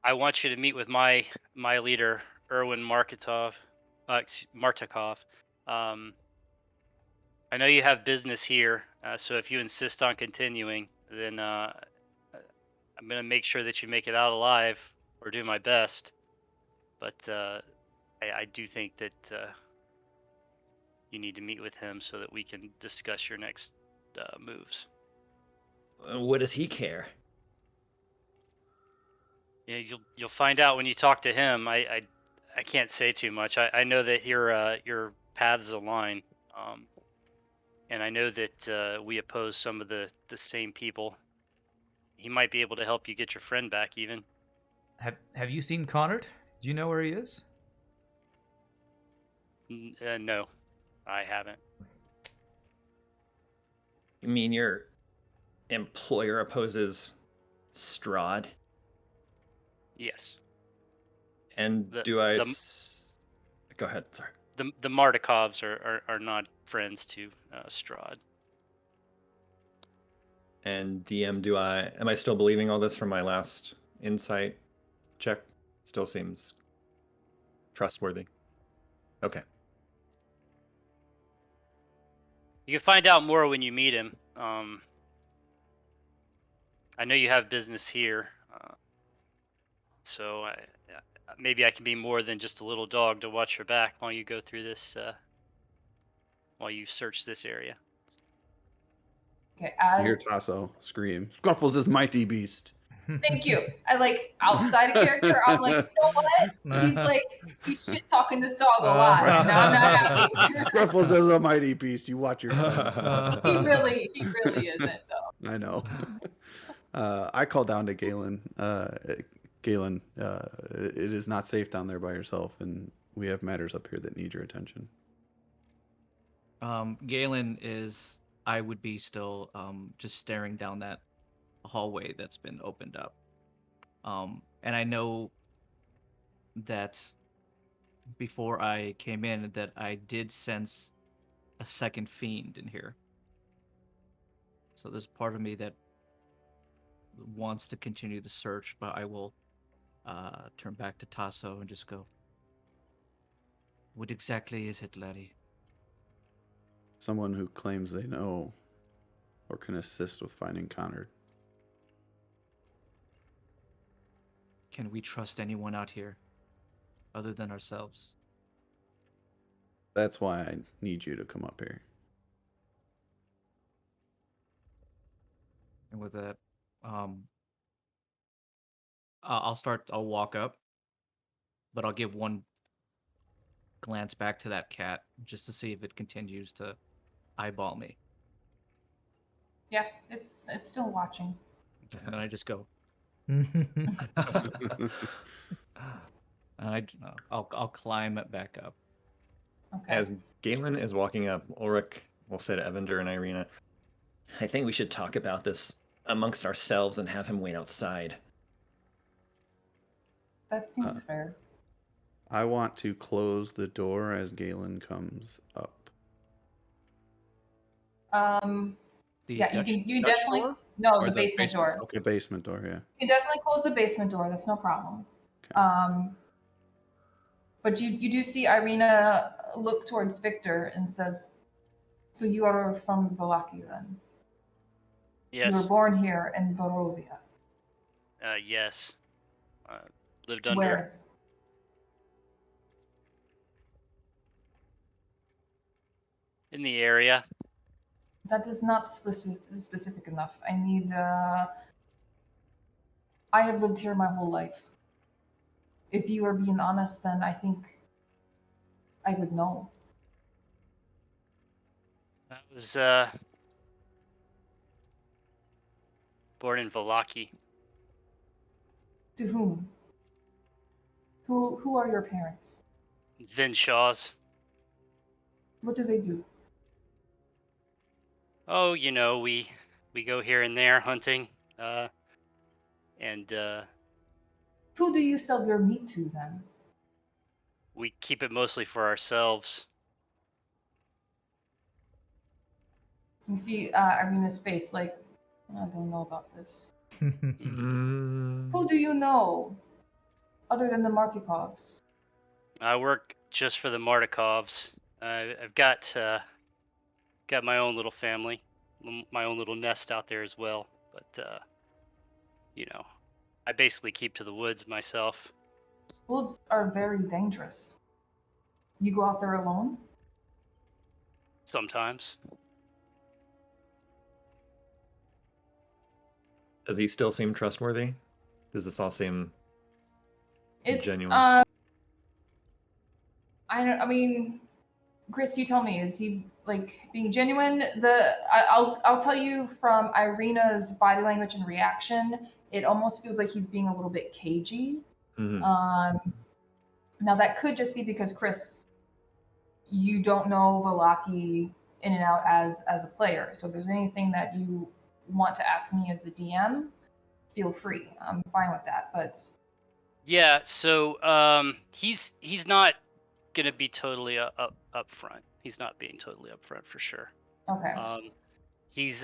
I want you to meet with my leader, Erwin Martikov. I know you have business here, so if you insist on continuing, then I'm gonna make sure that you make it out alive, or do my best. But I do think that you need to meet with him so that we can discuss your next moves. What does he care? Yeah, you'll find out when you talk to him. I can't say too much. I know that your paths align, and I know that we oppose some of the same people. He might be able to help you get your friend back, even. Have you seen Connard? Do you know where he is? No, I haven't. You mean your employer opposes Strahd? Yes. And The- do I... the- Go ahead, sorry. The Martikovs are not friends to Strahd. And DM, am I still believing all this from my last insight check? Still seems trustworthy. Okay. You can find out more when you meet him. I know you have business here, so maybe I can be more than just a little dog to watch your back while you go through this, while you search this area. Okay, You hear as Tasso scream, "Scruffles is mighty beast." thank you. I like outside of character. I'm like, you know what? He's shit talking this dog a lot, and I'm not happy. Scruffles is a mighty beast. You watch your tongue. he really isn't though. I know. I call down to Galen. Galen, it is not safe down there by yourself, and we have matters up here that need your attention. Galen is. I would be still just staring down that hallway that's been opened up. And I know that before I came in that I did sense a second fiend in here. So there's part of me that wants to continue the search, but I will turn back to Tasso and just go, "What exactly is it, laddie?" Someone who claims they know or can assist with finding Connard. Can we trust anyone out here other than ourselves? That's why I need you to come up here. And with that, I'll walk up, but I'll give one glance back to that cat just to see if it continues to eyeball me. Yeah, it's still watching. And I just go, I'll climb it back up. Okay. As Galen is walking up, Ulrich will say to Evander and Irina, "I think we should talk about this amongst ourselves and have him wait outside." That seems fair. I want to close the door as Galen comes up. The Yeah, Dutch, you Dutch definitely door? no Or the basement door. The basement door, yeah. You can definitely close the basement door. That's no problem. Okay. But you do see Irina look towards Viktor and says, "So you are from Valaki then? You Yes. were born here in Borovia. Yes. Lived under. Where? In the area. That is not specific enough. I need. I have lived here my whole life. If you are being honest, then I think I would know. I was born in Valaki. To whom? Who are your parents? Vince Shaw's. What do they do? Oh, we go here and there hunting, and Who do you sell your meat to then? we keep it mostly for ourselves. You see Irina's face like, I don't know about this. Who do you know other than the Martikovs? I work just for the Martikovs. I've got my own little family, my own little nest out there as well. But I basically keep to the woods myself. Woods are very dangerous. You go out there alone? Sometimes. Does he still seem trustworthy? Does this all seem It's genuine? I mean, Chris, you tell me, is he like being genuine? I'll tell you from Irina's body language and reaction, it almost feels like he's being a little bit cagey. Mhm. Now that could just be because Chris, you don't know Valaki in and out as a player. So if there's anything that you want to ask me as the DM, feel free. I'm fine with that. But Yeah. So he's not gonna be totally up front. He's not being totally upfront for sure. okay. He's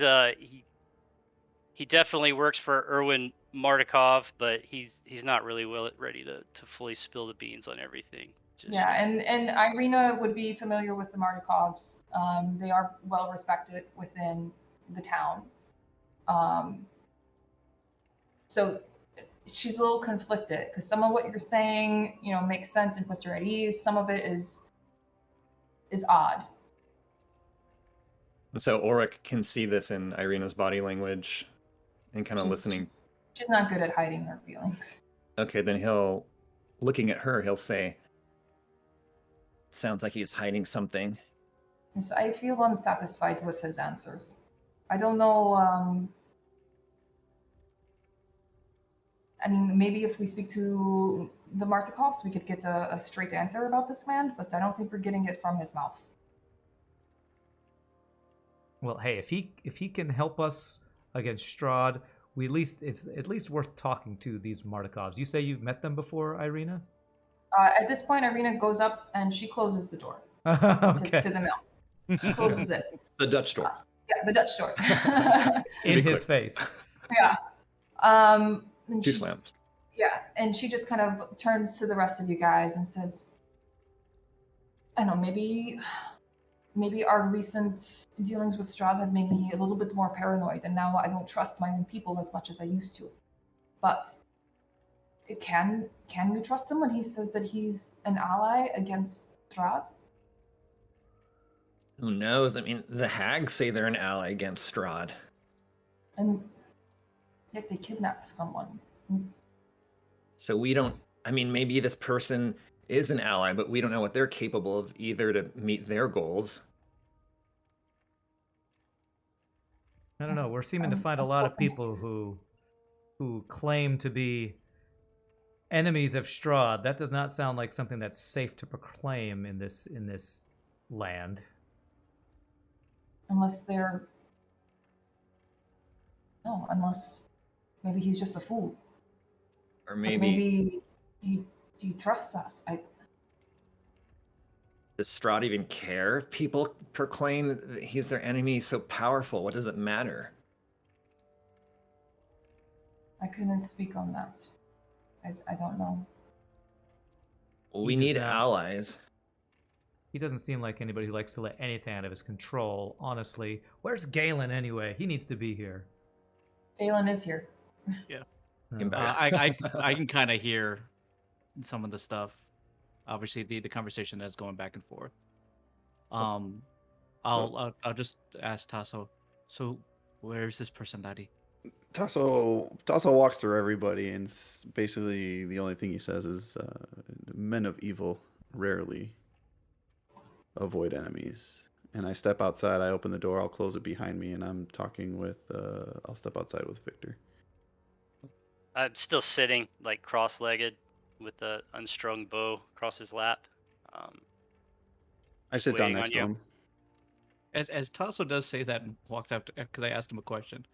he definitely works for Erwin Martikov, but he's not really ready to fully spill the beans on everything. Just Yeah, yet. and Irina would be familiar with the Martikovs. They are well respected within the town. So she's a little conflicted because some of what you're saying, makes sense and puts her at ease. Some of it is odd. So Ulrich can see this in Irina's body language and kind of listening. She's not good at hiding her feelings. Okay, then looking at her, he'll say, sounds like he's hiding something. Yes, I feel unsatisfied with his answers. I don't know. I mean, maybe if we speak to the Martikovs, we could get a straight answer about this man, but I don't think we're getting it from his mouth. Well, hey, if he can help us against Strahd, it's at least worth talking to these Martikovs. You say you've met them before, Irina? At this point, Irina goes up and she closes the door Okay. to the mill. Closes it. The Dutch door. Yeah, the Dutch door. In his face. Yeah. And Two slams. Yeah, and she just kind of turns to the rest of you guys and says, I don't know, maybe our recent dealings with Strahd have made me a little bit more paranoid, and now I don't trust my own people as much as I used to. But can we trust him when he says that he's an ally against Strahd? Who knows? I mean, the hags say they're an ally against Strahd. And yet they kidnapped someone. So we don't, I mean, maybe this person is an ally, but we don't know what they're capable of either to meet their goals. I don't know. We're seeming to find a lot of people who claim to be enemies of Strahd. That does not sound like something that's safe to proclaim in this land. Unless maybe he's just a fool. Or But maybe maybe he trusts us. does Strahd even care if people proclaim that he's their enemy so powerful? What does it matter? I couldn't speak on that. I don't know. Well, He we does need not. allies. He doesn't seem like anybody who likes to let anything out of his control, honestly. Where's Galen anyway? He needs to be here. Galen is here. Came back. I can kind of hear some of the stuff. Obviously, the conversation that's going back and forth. I'll just ask Tasso. So, where's this person, Daddy? Tasso walks through everybody, and basically the only thing he says is, "Men of evil rarely avoid enemies." And I step outside. I open the door. I'll close it behind me, and I'm talking with. I'll step outside with Viktor. I'm still sitting like cross-legged with the unstrung bow across his lap. I Just sit down waiting on next to you. him. As Tasso does say that and walks out, because I asked him a question,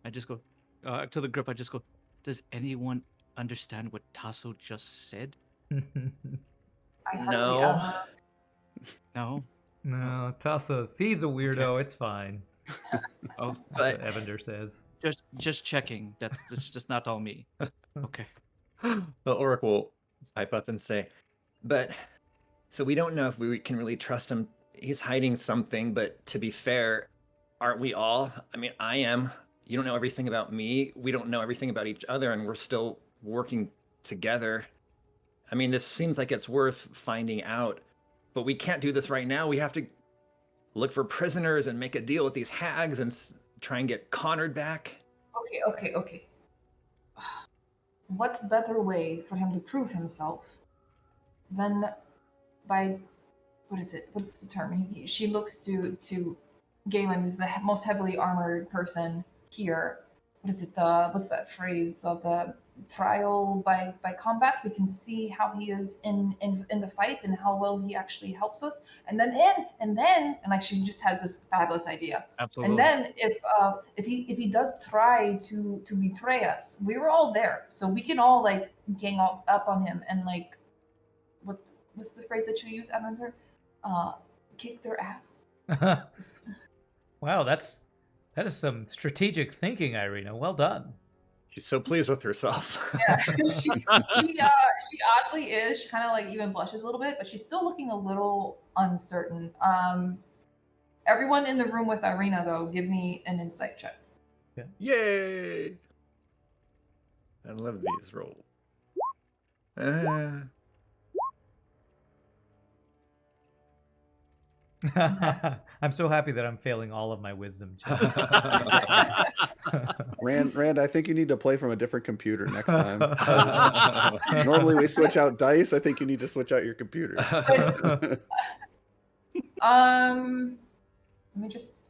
I just go to the group. I just go, "Does anyone understand what Tasso just said?" I hardly No. ever. No. No, Tassos, he's a weirdo. It's fine. Oh, That's But what Evander says. just checking. That's just not all me. Okay. well, Ulrich will pipe up and say, but so we don't know if we can really trust him. He's hiding something, but to be fair, aren't we all? I mean, I am. You don't know everything about me. We don't know everything about each other, and we're still working together. I mean, this seems like it's worth finding out, but we can't do this right now. We have to look for prisoners and make a deal with these hags and try and get Connard back. Okay. What better way for him to prove himself than by what is it? What's the term? She looks to Galen, who's the most heavily armored person here. What is it? What's that phrase? The trial by combat. We can see how he is in the fight and how well he actually helps us. And then like she just has this fabulous idea. Absolutely. And then if he does try to betray us, we were all there, so we can all like gang up on him and like what's the phrase that you use, Evander? Kick their ass. Wow, that is some strategic thinking, Irina. Well done. She's so pleased with herself. Yeah, she oddly is. She kind of like even blushes a little bit, but she's still looking a little uncertain. Everyone in the room with Irina, though, give me an insight check. Yay! I love these rolls. I'm so happy that I'm failing all of my wisdom checks. Rand, I think you need to play from a different computer next time. Normally we switch out dice. I think you need to switch out your computer. Let me just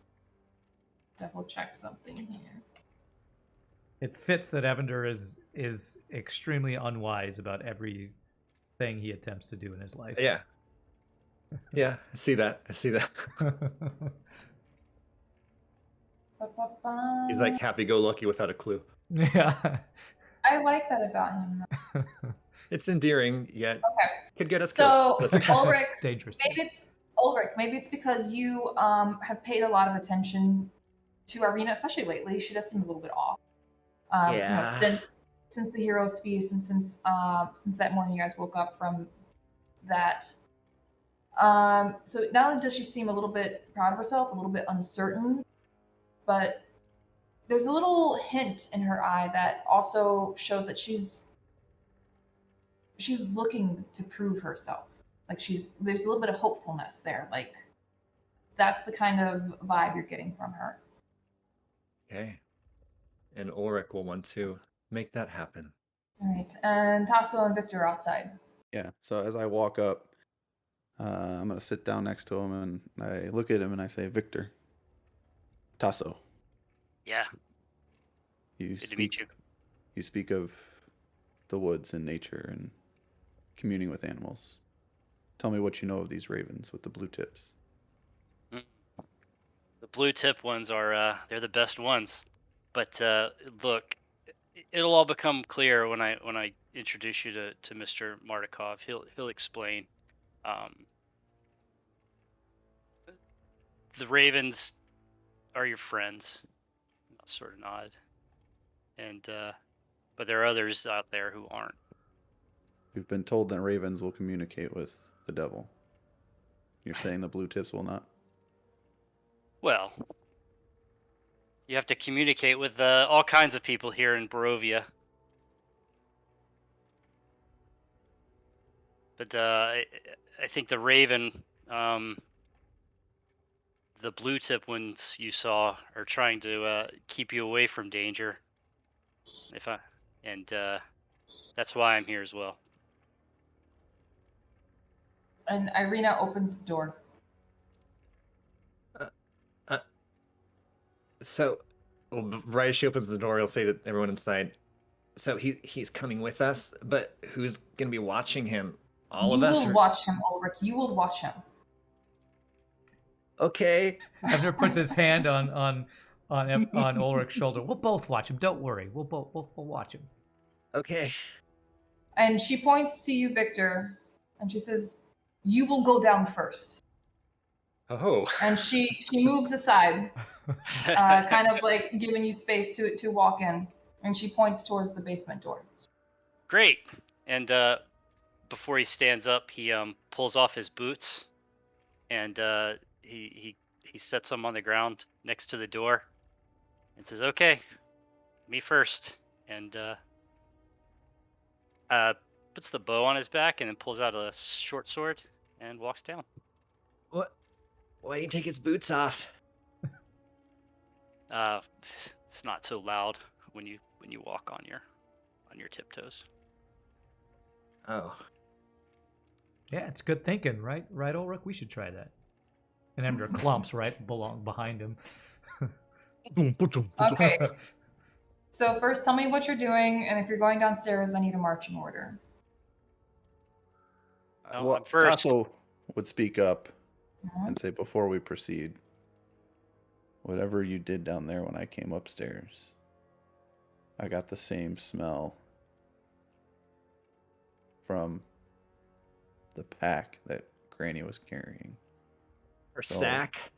double check something here. It fits that Evander is extremely unwise about everything he attempts to do in his life. Yeah. Yeah, I see that. He's like happy-go-lucky without a clue. Yeah. I like that about him. It's endearing, yet could get us So, killed. That's okay. Ulrich, Dangerous. maybe it's because you have paid a lot of attention to Irina, especially lately. She does seem a little bit off. You know, since the hero's feast and since that morning you guys woke up from that. So not only does she seem a little bit proud of herself, a little bit uncertain, but there's a little hint in her eye that also shows that she's looking to prove herself. Like there's a little bit of hopefulness there. Like that's the kind of vibe you're getting from her. Okay. And Ulrich will want to make that happen. All right, and Tasso and Viktor are outside. Yeah. So as I walk up, I'm gonna sit down next to him and I look at him and I say, "Viktor, Tasso, Yeah. you Good to meet you. You speak of the woods and nature and communing with animals. Tell me what you know of these ravens with the blue tips." The blue tip ones are they're the best ones. But look, it'll all become clear when I introduce you to Mr. Martikov. He'll explain. The ravens are your friends. I'll sort of nod. And but there are others out there who aren't. We've been told that ravens will communicate with the devil. You're saying the blue tips will not? Well, you have to communicate with all kinds of people here in Barovia. But I think the raven, the blue tip ones you saw are trying to keep you away from danger. That's why I'm here as well. And Irina opens the door. So, right as she opens the door, he'll say to everyone inside, so he's coming with us, but who's going to be watching him? All You of us? will watch him, Ulrich. You will watch him. Okay. Evner puts his hand on Ulrich's shoulder. We'll both watch him. Don't worry. We'll watch him. Okay. And she points to you, Viktor, and she says, "You will go down first." Oh. And she moves aside, kind of like giving you space to walk in. And she points towards the basement door. Great. And before he stands up, he pulls off his boots, and he sets them on the ground next to the door, and says, "Okay, me first." And puts the bow on his back, and then pulls out a short sword and walks down. What? Why do you take his boots off? It's not so loud when you walk on your tiptoes. Oh. Yeah, it's good thinking, right? Right, Ulrich? We should try that. And Emder clumps right behind him. Okay. So first, tell me what you're doing, and if you're going downstairs, I need a marching order. No, Well, I'm first. Tasso would speak up Mhm. and say, before we proceed, whatever you did down there when I came upstairs, I got the same smell from the pack that Granny was carrying. Or sack?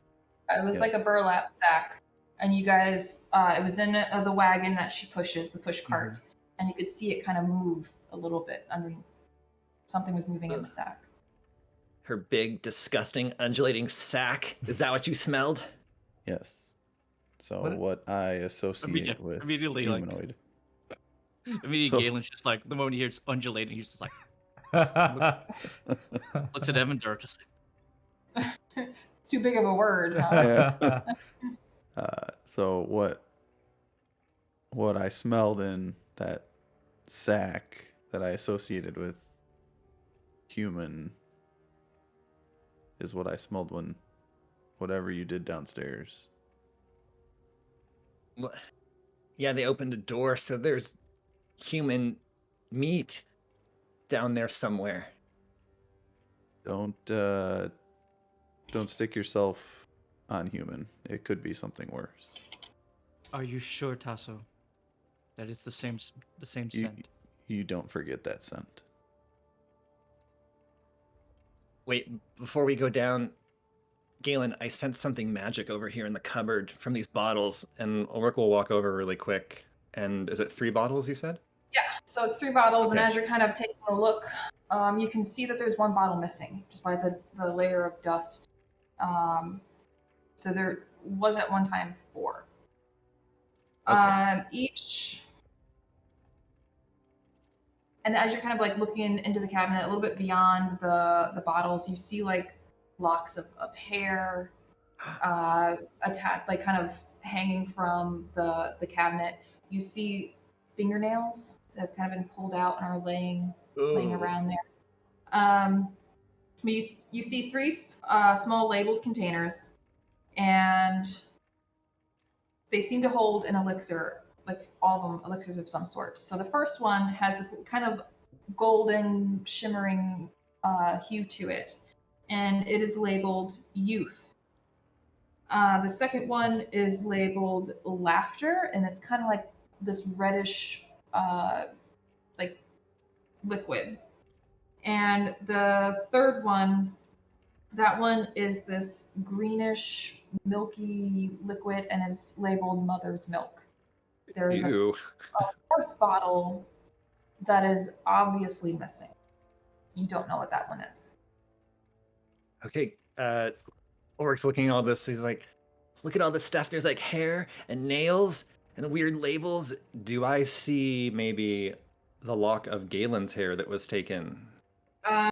It was Yeah. like a burlap sack, and you guys, it was in the wagon that she pushes, the push cart, and you could see it kind of move a little bit underneath. Something was moving in the sack. Her big, disgusting, undulating sack. Is that what you smelled? Yes. So What- what I associate with immediately, like- humanoid. Immediately, So- Galen's just like, the moment he hears undulating, he's just like, looks at Evender, just like, Too big of a word, huh? Yeah. So what I smelled in that sack that I associated with human is what I smelled when whatever you did downstairs. What? Yeah, they opened a door, so there's human meat down there somewhere. Don't stick yourself on human. It could be something worse. are you sure, Tasso? That it's the same You, scent? you don't forget that scent. Wait, before we go down, Galen, I sense something magic over here in the cupboard from these bottles, and Ulrich will walk over really quick. And is it 3 bottles, you said? Yeah, so it's 3 bottles, Okay. and as you're kind of taking a look, you can see that there's 1 bottle missing, just by the layer of dust. So there was at one time 4. Okay. Each, and as you're kind of like looking into the cabinet, a little bit beyond the bottles, you see like locks of hair, attached, like kind of hanging from the cabinet. You see fingernails that have kind of been pulled out and are laying around there. But you see 3 small labeled containers, and they seem to hold an elixir, like all of them elixirs of some sort. So the first one has this kind of golden, shimmering hue to it, and it is labeled youth. The second one is labeled laughter, and it's kind of like this reddish, like liquid. And the third one, that one is this greenish, milky liquid and is labeled mother's milk. There's a Ew. 4th bottle that is obviously missing. You don't know what that one is. Okay, Ulrich's looking at all this. He's like, look at all this stuff. There's like hair and nails and weird labels. Do I see maybe the lock of Galen's hair that was taken? I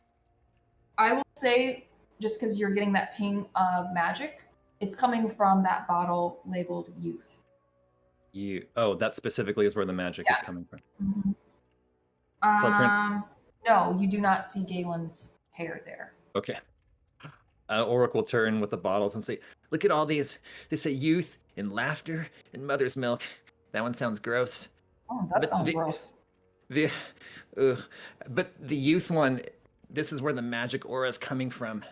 will say, just because you're getting that ping of magic, It's coming from that bottle labeled youth. That specifically is where the magic is Yeah. coming from. Mhm. So I'll No, you do not see Galen's hair there. Okay. Ulrich will turn with the bottles and say, "Look at all these. They say youth and laughter and mother's milk. That one sounds gross. Oh, that But sounds gross. the, ugh. But the youth one, this is where the magic aura is coming from.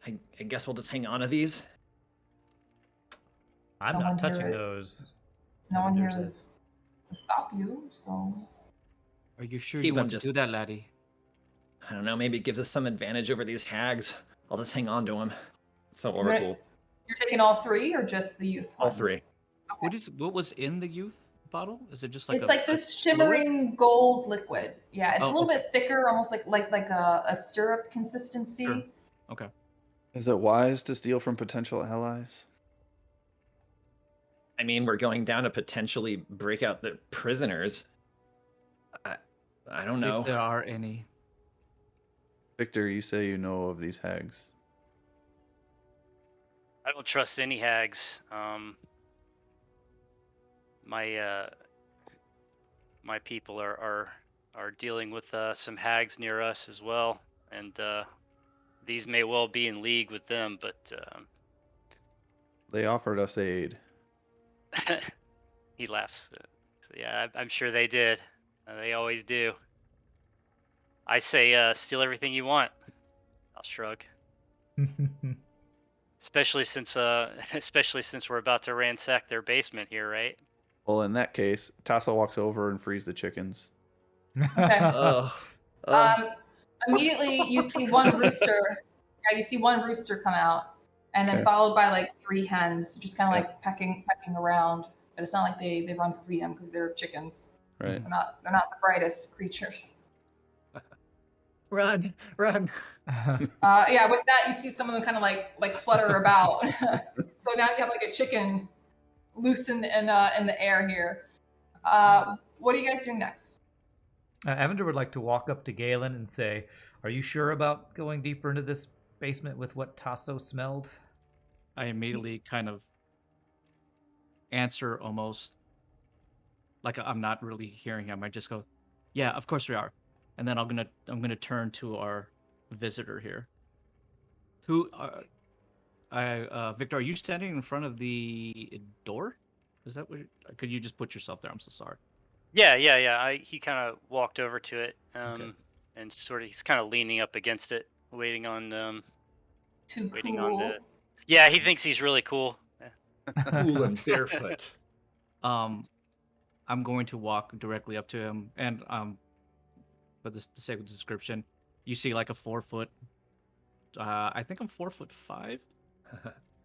I guess we'll just hang on to these." I'm No not one here touching is- those. No one here Vendor is to stop you, so Are you sure Keep you want them to do that, laddie? I don't know, maybe it gives us some advantage over these hags. I'll just hang on to them. So You're Ulrich gonna- will, you're taking all three or just the youth all one? three. What was in the youth bottle? Is it just like It's a, like this a fluid? shimmering gold liquid. Yeah, it's Oh, a little okay. bit thicker, almost like a syrup consistency. Sure. Okay. Is it wise to steal from potential allies? I mean, we're going down to potentially break out the prisoners. I don't know. If there are any. Victor, you say you know of these hags. I don't trust any hags. My people are dealing with some hags near us as well, and these may well be in league with them, but They offered us aid. he laughs. So yeah, I'm sure they did. They always do. I say steal everything you want. I'll shrug. Especially since we're about to ransack their basement here, right? Well, in that case, Tasso walks over and frees the chickens. Okay. Ugh. Ugh. Immediately, you see one rooster. Yeah, you see one rooster come out, and then Okay. followed by like 3 hens, just kind of Yeah. like pecking around. But it's not like they run for freedom because they're chickens. Right. They're not the brightest creatures. Run, run. Yeah, with that, you see some of them kind of like flutter about. So now you have like a chicken loose in the air here. What are you guys doing next? Evander would like to walk up to Galen and say, "Are you sure about going deeper into this basement with what Tasso smelled?" I immediately kind of answer almost like I'm not really hearing him. I just go, "Yeah, of course we are." And then I'm gonna turn to our visitor here. Who Victor, are you standing in front of the door? Is that what could you just put yourself there? I'm so sorry. Yeah. He kind of walked over to it, Okay. and he's kind of leaning up against it, waiting on Too waiting cool. on the. Yeah, he thinks he's really cool. Cool and barefoot. I'm going to walk directly up to him, and for the sake of the description, you see like a 4-foot. I think I'm 4'5",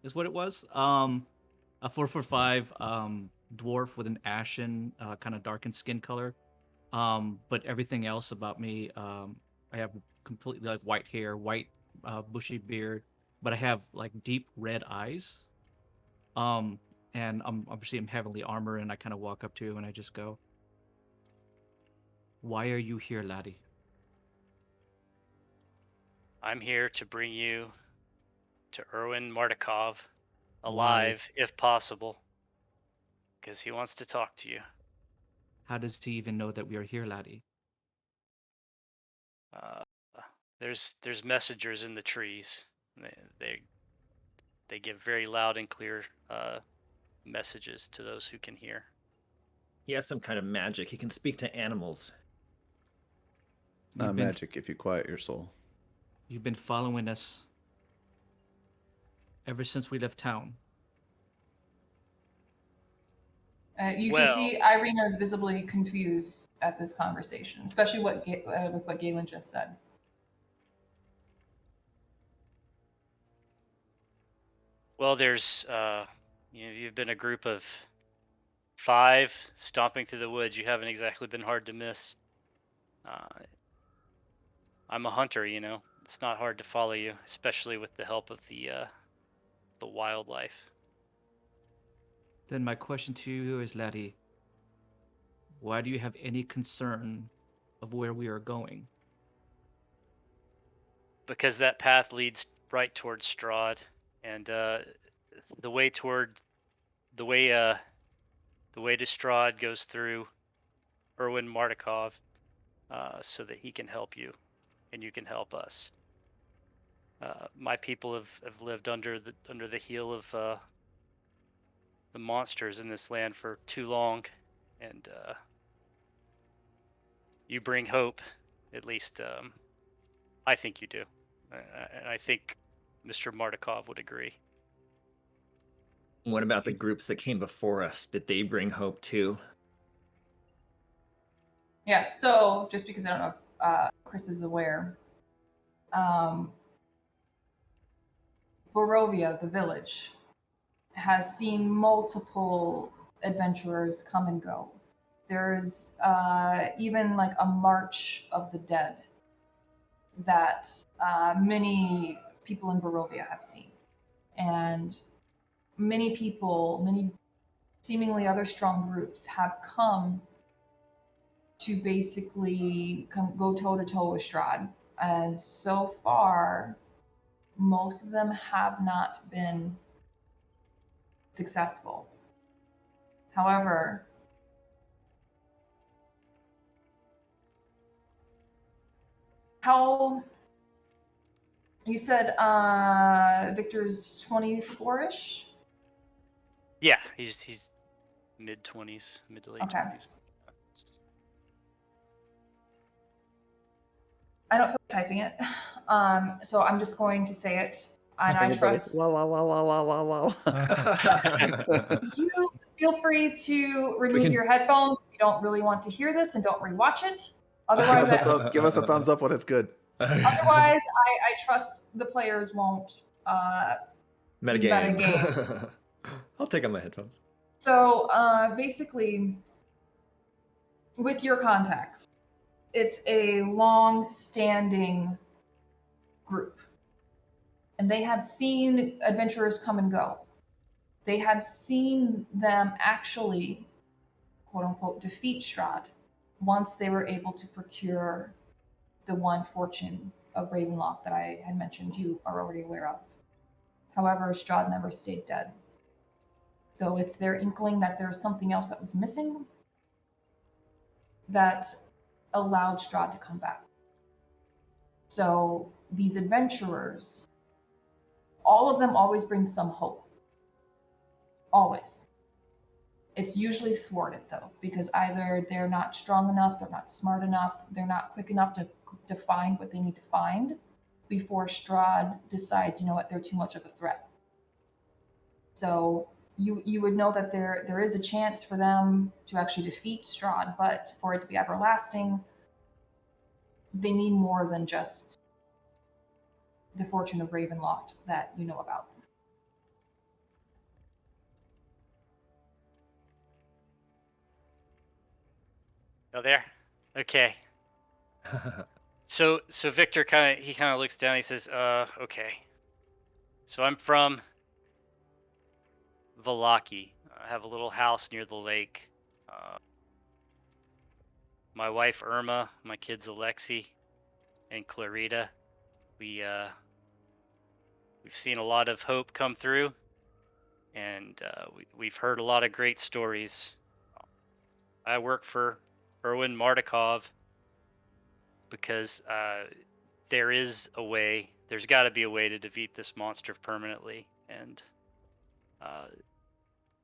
is what it was. A 4'5" dwarf with an ashen, kind of darkened skin color. But everything else about me, I have completely like white hair, white bushy beard, but I have like deep red eyes. And I'm heavily armored, and I kind of walk up to him and I just go, "Why are you here, laddie?" I'm here to bring you to Erwin Martikov, Why? alive if possible, because he wants to talk to you. How does he even know that we are here, laddie? There's messengers in the trees. They give very loud and clear messages to those who can hear. He has some kind of magic. He can speak to animals. It's not You've been- magic if you quiet your soul. You've been following us ever since we left town. You Well- can see Irina is visibly confused at this conversation, especially with what Galen just said. Well, there's you've been a group of 5 stomping through the woods. You haven't exactly been hard to miss. I'm a hunter, It's not hard to follow you, especially with the help of the wildlife. Then my question to you is, laddie, why do you have any concern of where we are going? Because that path leads right towards Strahd, and the way toward the way to Strahd goes through Erwin Martikov, so that he can help you, and you can help us. My people have lived under the heel of the monsters in this land for too long, and you bring hope. At least I think you do, and I think Mr. Martikov would agree. What about the groups that came before us? Did they bring hope too? Yeah, so just because I don't know if Chris is aware, Borovia, the village, has seen multiple adventurers come and go. There's even like a March of the Dead that many people in Borovia have seen. And many people, many seemingly other strong groups have come to basically go toe to toe with Strahd. And so far, most of them have not been successful. However, how you said Victor's 24-ish? Yeah, he's mid-20s, mid to late Okay. 20s. I don't feel like typing it. So I'm just going to say it. And I trust La la la la la la la. you. Feel free to remove your headphones if you don't really want to hear this and don't rewatch it. Otherwise, Give us a thumbs up when it's good. I trust the players won't Metagame. metagame. I'll take out my headphones. So basically, with your contacts, it's a long-standing group, and they have seen adventurers come and go. They have seen them actually, quote unquote, defeat Strahd once they were able to procure the one fortune of Ravenloft that I had mentioned you are already aware of. However, Strahd never stayed dead. So it's their inkling that there's something else that was missing that allowed Strahd to come back. So these adventurers, all of them always bring some hope. Always. It's usually thwarted though, because either they're not strong enough, they're not smart enough, they're not quick enough to find what they need to find before Strahd decides, you know what, they're too much of a threat. So you would know that there is a chance for them to actually defeat Strahd, but for it to be everlasting, they need more than just the fortune of Ravenloft that you know about. Oh, there. Okay. So Victor kind of looks down. He says, okay. So I'm from Valaki. I have a little house near the lake. My wife Irma, my kids Alexi and Clarita. We've seen a lot of hope come through, and we've heard a lot of great stories. I work for Erwin Martikov because there is a way. There's got to be a way to defeat this monster permanently, and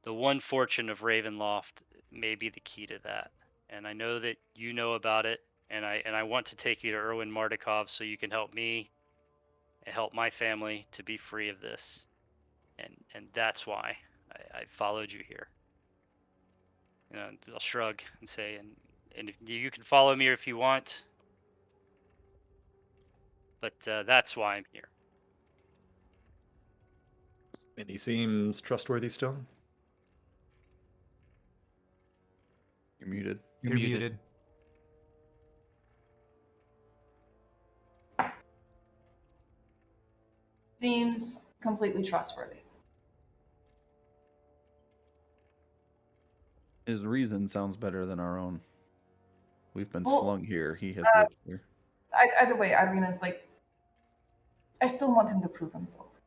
the one fortune of Ravenloft may be the key to that. And I know that you know about it, and I want to take you to Erwin Martikov so you can help me and help my family to be free of this. And that's why I followed you here. You know, I'll shrug and say, and if you can follow me if you want, but that's why I'm here. And he seems trustworthy still. You're muted. You're muted. Seems completely trustworthy. His reason sounds better than our own. We've been Well, slung here. He has lived here. Either way, Irina's like, I still want him to prove himself.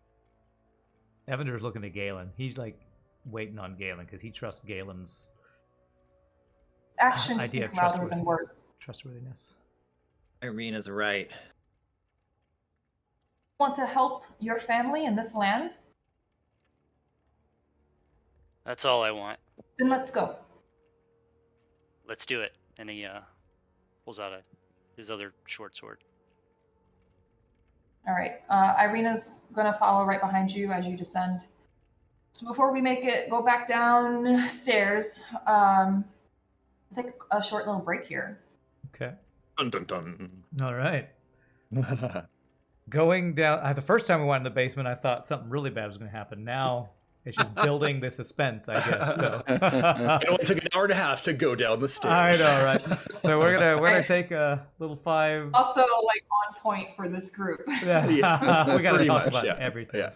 Evander's looking at Galen. He's like waiting on Galen because he trusts Galen's Actions idea speak of louder than words. trustworthiness. Irina's right. Want to help your family in this land? That's all I want. Then let's go. Let's do it. And he pulls out his other short sword. All right. Irina's gonna follow right behind you as you descend. So before we go back downstairs, let's take a short little break here. Okay. Dun, dun, dun. All right. Going down. The first time we went in the basement, I thought something really bad was going to happen. Now it's just building the suspense, I guess. So. It only took an hour and a half to go down the I stairs. know, right? So we're gonna take a little 5. Also, like on point for this group. Yeah. we got to Pretty talk much, about yeah. everything. Yeah.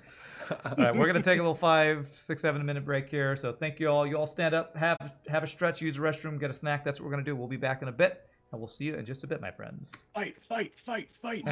All right, we're gonna take a little 5, 6, 7 minute break here. So thank you all. You all stand up, have a stretch, use the restroom, get a snack. That's what we're gonna do. We'll be back in a bit, and we'll see you in just a bit, my friends. Fight, fight, fight, fight.